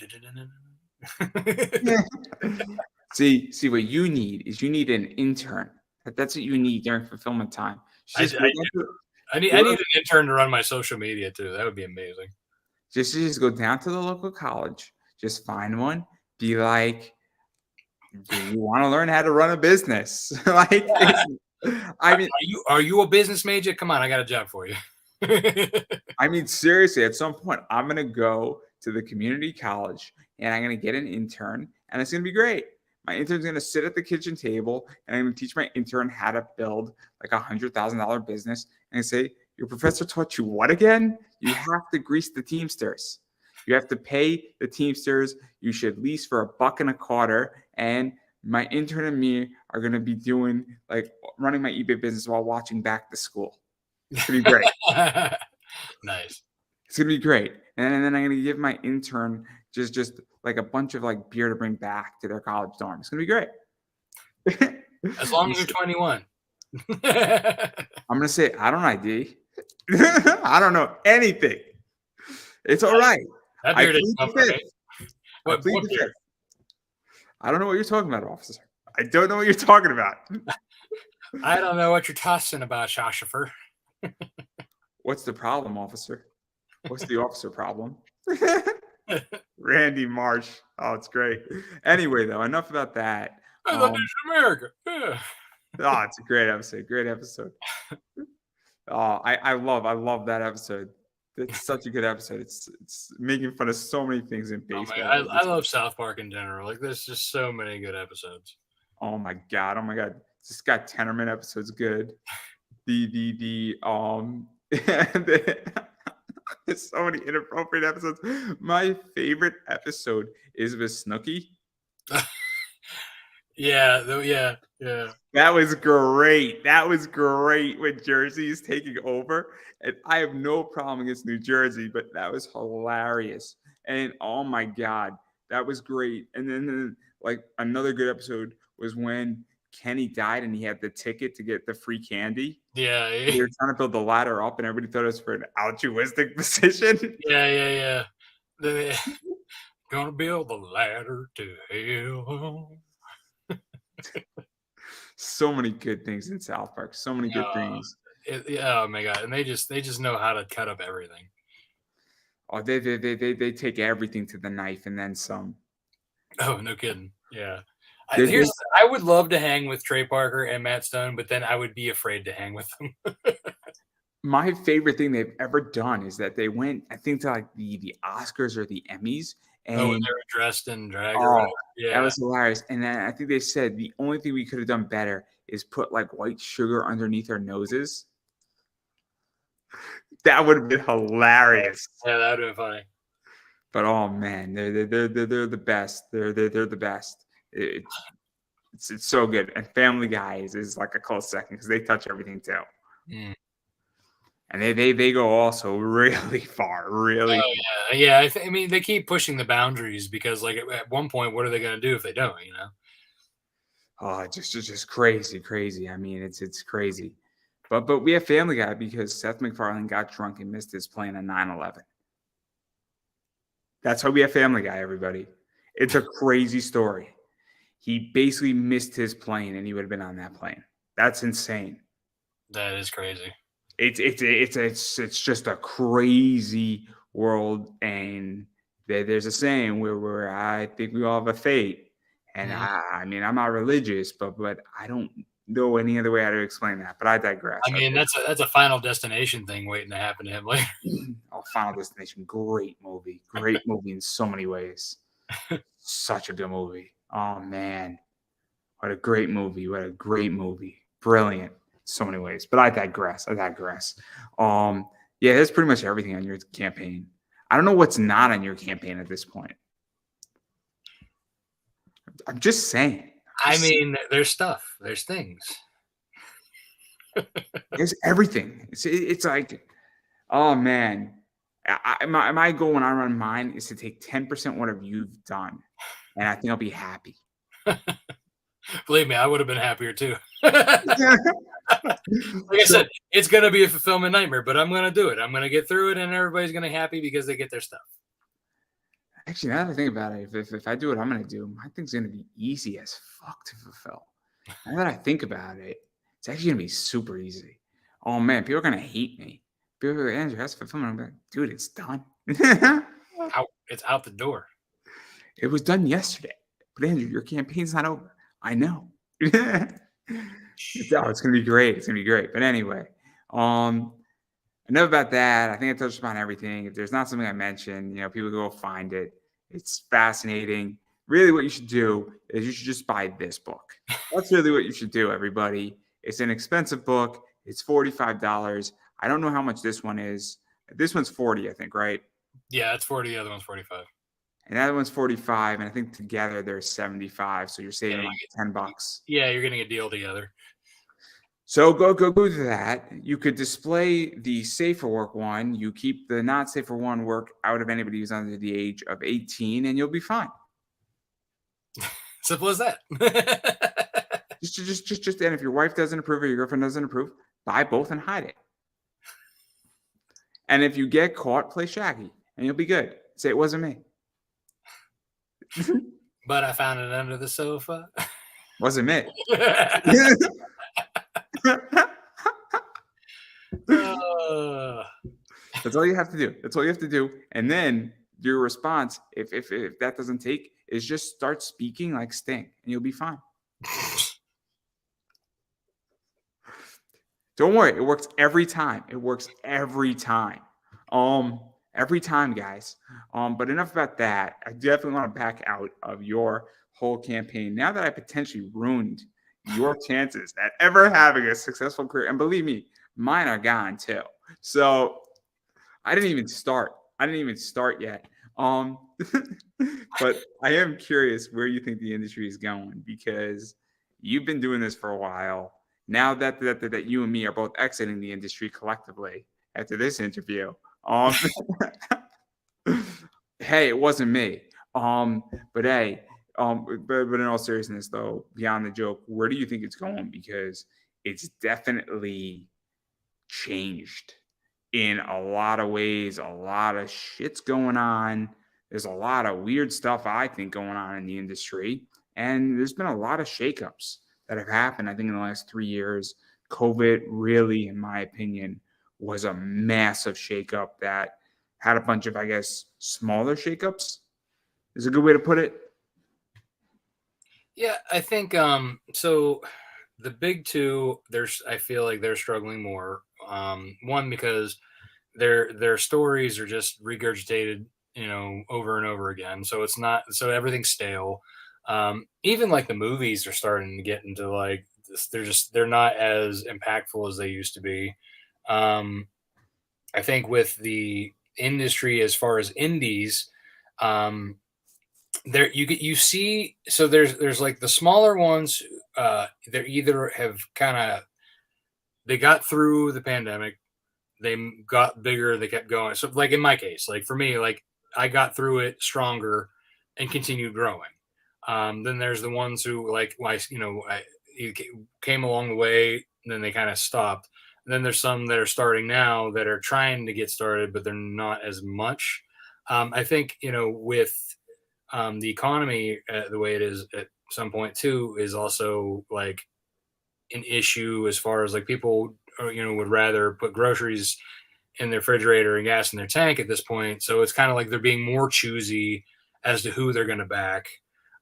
see, what you need is you need an intern. That's what you need during fulfillment time. I, Just go I, down to, I need go I down need an intern to run my social media too. That would be amazing. just go down to the local college. Just find one. Be like, do you want to learn how to run a business? Like, I mean, Are you a business major? Come on, I got a job for you. seriously, at some point, I'm gonna go to the community college and I'm gonna get an intern, and it's gonna be great. My intern's gonna sit at the kitchen table, and I'm gonna teach my intern how to build like $100,000 business. And I say, your professor taught you what again? You have to grease the Teamsters. You have to pay the Teamsters. You should lease for $1.25. And my intern and me are gonna be doing like running my eBay business while watching Back to School. It's gonna be great. Nice. It's gonna be great. And then I'm gonna give my intern just like a bunch of like beer to bring back to their college dorm. It's gonna be great. As long as you're 21. I'm gonna say I don't ID. I don't know anything. It's all right. That I beer didn't plead come the from me. fifth. I What plead the beer? fifth. I don't know what you're talking about, officer. I don't know what you're talking about. I don't know what you're tossing about, Shashifer. What's the problem, officer? What's the officer problem? Randy Marsh. Oh, it's great. Anyway, though, enough about that. I thought this was America. Yeah. Oh, it's a great episode. Great episode. Oh, I love that episode. It's such a good episode. It's making fun of so many things in Oh baseball. my, I love South Park in general. Like, there's just so many good episodes. Oh my god. Oh my god. This Scott Tenorman episode's good. There's so many inappropriate episodes. My favorite episode is with Snooki. Yeah. That was great. That was great when Jersey is taking over. And I have no problem against New Jersey, but that was hilarious. And oh my God, that was great. And then, like, another good episode was when Kenny died and he had the ticket to get the free candy. Yeah. They were trying to build the ladder up, and everybody thought it was for an altruistic position. Yeah. Gonna build the ladder to hell. So many good things in South Park. So many good things. Oh my god! And they just know how to cut up everything. Oh, they take everything to the knife and then some. Oh, no kidding. Yeah. They- I would love to hang with Trey Parker and Matt Stone, but then I would be afraid to hang with them. My favorite thing they've ever done is that they went, I think, to like the Oscars or the Emmys, and When they were dressed in drag. that Yeah. was hilarious. And then I think they said the only thing we could have done better is put like white sugar underneath our noses. That would have been hilarious. Yeah, that would have been funny. But oh man, they're the best. They're the best. It's so good. And Family Guy is like a close second because they touch everything too. Mm. And they go also really far, really. Oh, yeah. I mean, they keep pushing the boundaries because, like, at one point, what are they going to do if they don't? You know? Oh, just crazy. I mean, it's crazy. But we have Family Guy because Seth MacFarlane got drunk and missed his plane on 9/11. That's why we have Family Guy, everybody. It's a crazy story. He basically missed his plane and he would have been on that plane. That's insane. That is crazy. It's just a crazy world, and there's a saying where I think we all have a fate, and I mean I'm not religious, but I don't know any other way how to explain that. But I digress. I mean, that's a Final Destination thing waiting to happen to him later. Oh, Final Destination, great movie in so many ways. Such a good movie. Oh man, what a great movie! Brilliant. So many ways, but I digress. Yeah, that's pretty much everything on your campaign. I don't know what's not on your campaign at this point. I'm just saying. I mean, there's stuff. There's things. There's everything. It's like, oh man. My goal when I run mine is to take 10% whatever you've done, and I think I'll be happy. Believe me, I would have been happier too. Like I said, So it's gonna be a fulfillment nightmare, but I'm gonna do it. I'm gonna get through it, and everybody's gonna be happy because they get their stuff. actually, now that I think about it, if I do what I'm gonna do, my thing's gonna be easy as fuck to fulfill. Now that I think about it, it's actually gonna be super easy. Oh man, people are gonna hate me. People are like, Andrew, that's fulfillment. I'm like, dude, it's done. Out, it's out the door. It was done yesterday. But Andrew, your campaign's not over. I know. It's gonna be great. It's gonna be great. But anyway, um, enough about that. I think I touched upon everything. If there's not something I mentioned, people go find it. It's fascinating. Really, what you should do is you should just buy this book. That's really what you should do, everybody. It's an expensive book. It's $45. I don't know how much this one is. This one's 40, I think, right? Yeah, it's 40. The other one's 45. And that one's 45, and I think together they're 75. So you're saving Yeah, like $10. yeah, you're getting a deal together. So go to that. You could display the safer work one. You keep the not safer one work out of anybody who's under the age of 18, and you'll be fine. Simple as that. Just and if your wife doesn't approve or your girlfriend doesn't approve, buy both and hide it. And if you get caught, play Shaggy, and you'll be good. Say it wasn't me. But I found it under the sofa. Wasn't me. That's all you have to do. That's all you have to do. And then your response, if that doesn't take, is just start speaking like Sting, and you'll be fine. Don't worry, it works every time. It works every time. Every time, guys. But enough about that. I definitely want to back out of your whole campaign. Now that I potentially ruined your chances at ever having a successful career, and believe me, mine are gone too. So I didn't even start. Yet. But I am curious where you think the industry is going, because you've been doing this for a while. Now that you and me are both exiting the industry collectively after this interview, hey, it wasn't me. But hey, but in all seriousness, though, beyond the joke, where do you think it's going? Because it's definitely changed in a lot of ways. A lot of shit's going on. There's a lot of weird stuff, I think, going on in the industry. And there's been a lot of shakeups that have happened, I think, in the last 3 years. COVID really, in my opinion, was a massive shakeup that had a bunch of, I guess, smaller shakeups is a good way to put it. Yeah, I think so the big two, I feel like they're struggling more. One, because their stories are just regurgitated, over and over again. So it's not, so everything's stale. Even like the movies are starting to get into like this, they're not as impactful as they used to be. I think with the industry as far as indies, there you see, so there's like the smaller ones, they either have kind of, they got through the pandemic, they got bigger, they kept going. So like in my case, like for me, like I got through it stronger and continued growing. Then there's the ones who it came along the way, and then they kind of stopped. And then there's some that are starting now that are trying to get started, but they're not as much. I think, with the economy the way it is at some point too is also like an issue, as far as like people would rather put groceries in their refrigerator and gas in their tank at this point. So it's kind of like they're being more choosy as to who they're going to back.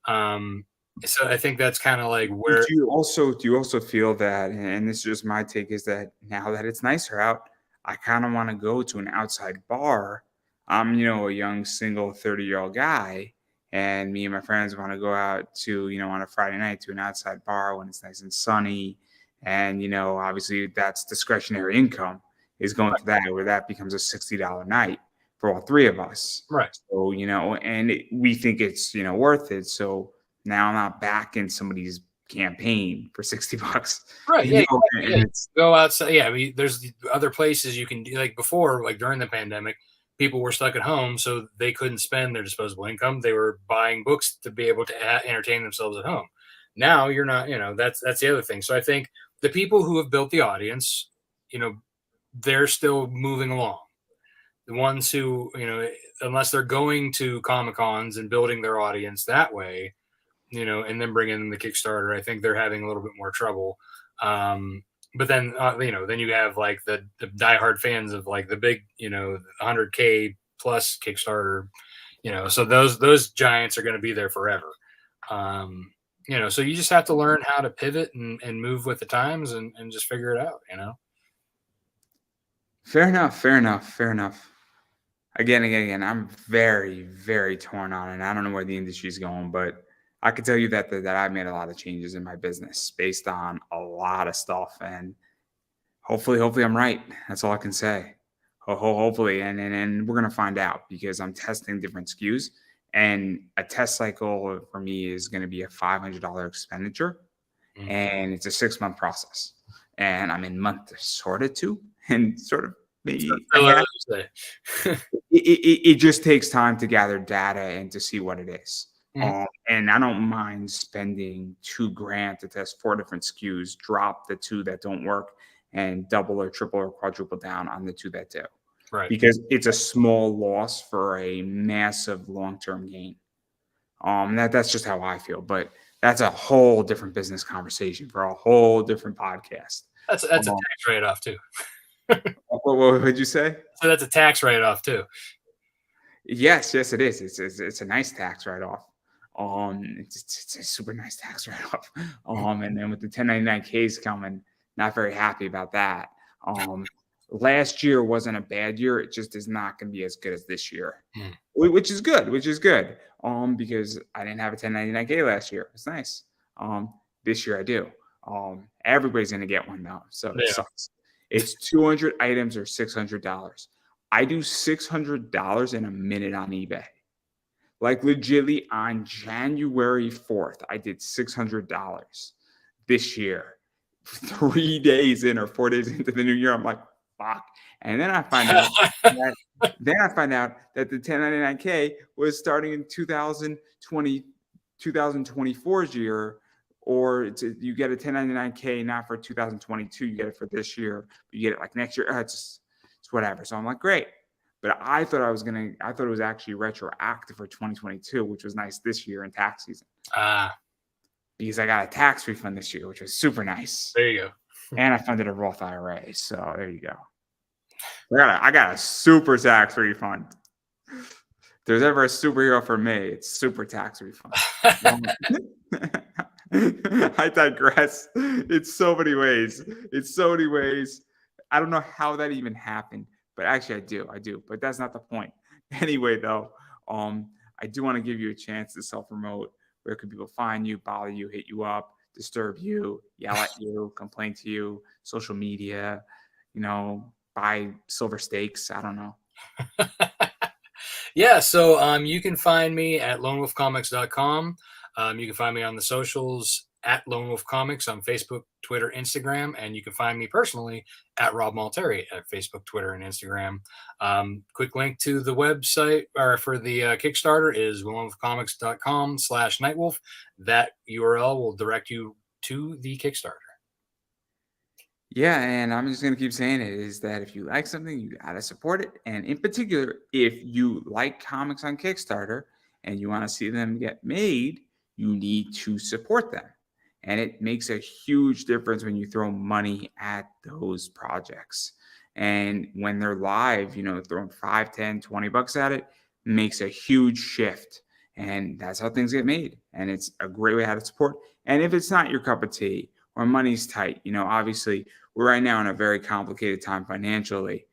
Um, so I think that's kind of like where. Do you also feel that, and this is just my take, is that now that it's nicer out, I kind of want to go to an outside bar. I'm, a young single 30-year-old guy, and me and my friends want to go out to, on a Friday night to an outside bar when it's nice and sunny. And, obviously that's discretionary income is going to that, where that becomes a $60 night for all three of us. Right. So, and we think it's, worth it. So now I'm not backing somebody's campaign for $60. Right. Yeah. And Yeah. it's Go outside. Yeah. I mean, there's other places you can do, like before, like during the pandemic, people were stuck at home, so they couldn't spend their disposable income. They were buying books to be able to entertain themselves at home. Now you're not, that's the other thing. So I think the people who have built the audience, they're still moving along. The ones who, unless they're going to Comic Cons and building their audience that way, and then bringing in the Kickstarter, I think they're having a little bit more trouble. But then, then you have like the diehard fans of like the big, 100K plus Kickstarter, so those giants are going to be there forever. So you just have to learn how to pivot and move with the times and just figure it out. Fair enough. Fair enough. Fair enough. Again, I'm very, very torn on it. I don't know where the industry is going, but I can tell you that I've made a lot of changes in my business based on a lot of stuff, and hopefully I'm right. That's all I can say. Hopefully, and we're gonna find out because I'm testing different SKUs, and a test cycle for me is going to be a $500 expenditure, and it's a 6-month process, and I'm in month sort of 2 and sort of maybe a half. It just takes time to gather data and to see what it is. And I don't mind spending $2,000 to test 4 different SKUs, drop the 2 that don't work, and double or triple or quadruple down on the 2 that do. Right. Because it's a small loss for a massive long-term gain. That's just how I feel. But that's a whole different business conversation for a whole different podcast. That's a tax write-off too. What would you say? So that's a tax write-off too. Yes, it is. It's a nice tax write-off. It's a super nice tax write-off. And then with the 1099Ks coming, not very happy about that. Last year wasn't a bad year. It just is not going to be as good as this year, which is good. Because I didn't have a 1099K last year. It's nice. This year I do. Everybody's going to get one now, so it sucks. It's 200 items or $600. I do $600 in a minute on eBay. Like legitly on January 4th, I did $600 this year. 3 days in or 4 days into the new year, I'm like, fuck. And then I find out that the 1099K was starting in 2024's year, or you get a 1099K not for 2022, you get it for this year, but you get it like next year. It's whatever. So I'm like, great. But I thought it was actually retroactive for 2022, which was nice this year in tax season. Because I got a tax refund this year, which was super nice. There you go. And I funded a Roth IRA. So there you go. I got a super tax refund. If there's ever a superhero for me, it's super tax refund. I digress. It's so many ways. I don't know how that even happened, but actually I do. But that's not the point. Anyway, though, I do want to give you a chance to self-promote. Where can people find you, bother you, hit you up, disturb you, yell at you, complain to you, social media, buy silver steaks? I don't know. Yeah, so you can find me at lonewolfcomics.com. You can find me on the socials at Lone Wolf Comics on Facebook, Twitter, Instagram, and you can find me personally at Rob Maltari at Facebook, Twitter, and Instagram. Quick link to the website or for the Kickstarter is lonewolfcomics.com/Nightwolf. That URL will direct you to the Kickstarter. Yeah, and I'm just going to keep saying it, is that if you like something, you got to support it. And in particular, if you like comics on Kickstarter and you want to see them get made, you need to support them. And it makes a huge difference when you throw money at those projects. And when they're live, throwing 5, 10, 20 bucks at it makes a huge shift. And that's how things get made. And it's a great way how to support. And if it's not your cup of tea or money's tight, obviously we're right now in a very complicated time financially.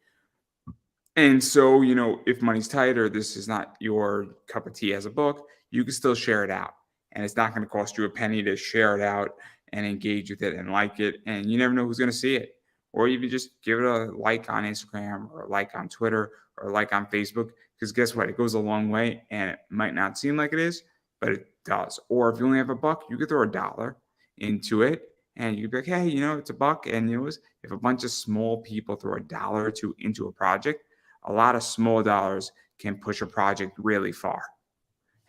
And so, if money's tight or this is not your cup of tea as a book, you can still share it out. And it's not going to cost you a penny to share it out and engage with it and like it. And you never know who's going to see it. Or even just give it a like on Instagram or a like on Twitter or a like on Facebook. Because guess what? It goes a long way and it might not seem like it is, but it does. Or if you only have a buck, you could throw $1 into it. And you'd be like, hey, it's a buck. And if a bunch of small people throw $1 or $2 into a project, a lot of small dollars can push a project really far.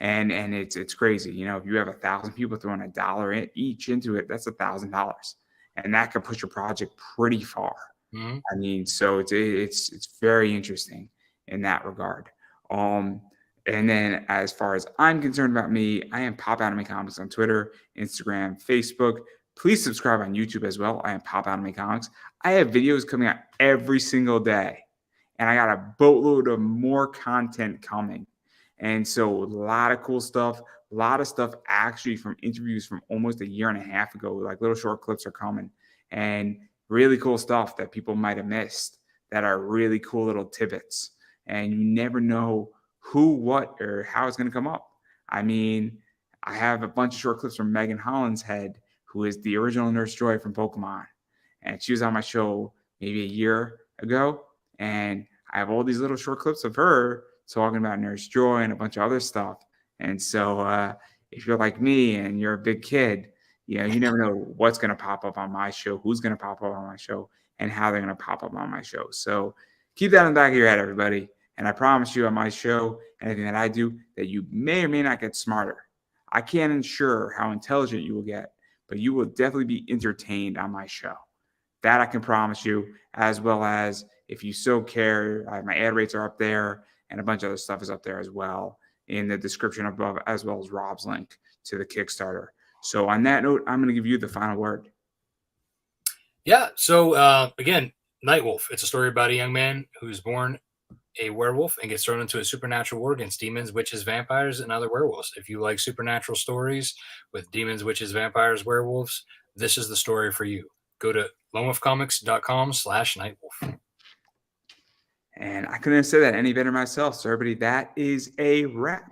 and it's crazy. You know, if you have 1,000 people throwing $1 each into it, that's $1,000, and that could push your project pretty far. Mhm. I mean, so it's very interesting in that regard. Um, and then as far as I'm concerned about me, I am Pop Anime Comics on Twitter, Instagram, Facebook. Please subscribe on YouTube as well. I am Pop Anime Comics. I have videos coming out every single day, and I got a boatload of more content coming. And so a lot of cool stuff, a lot of stuff actually from interviews from almost a year and a half ago, like little short clips are coming. And really cool stuff that people might have missed that are really cool little tidbits. And you never know who, what, or how it's going to come up. I mean, I have a bunch of short clips from Megan Holland's head, who is the original Nurse Joy from Pokemon. And she was on my show maybe a year ago. And I have all these little short clips of her talking about Nurse Joy and a bunch of other stuff. And so if you're like me and you're a big kid, you know, you never know what's going to pop up on my show, who's going to pop up on my show, and how they're going to pop up on my show. So keep that in the back of your head, everybody. And I promise you on my show, anything that I do, that you may or may not get smarter. I can't ensure how intelligent you will get, but you will definitely be entertained on my show. That I can promise you, as well as if you so care, my ad rates are up there and a bunch of other stuff is up there as well in the description above, as well as Rob's link to the Kickstarter. So on that note, I'm going to give you the final word. Yeah. So again, Nightwolf. It's a story about a young man who's born a werewolf and gets thrown into a supernatural war against demons, witches, vampires, and other werewolves. If you like supernatural stories with demons, witches, vampires, werewolves, this is the story for you. Go to lonewolfcomics.com/Nightwolf. And I couldn't have said that any better myself. So everybody, that is a wrap.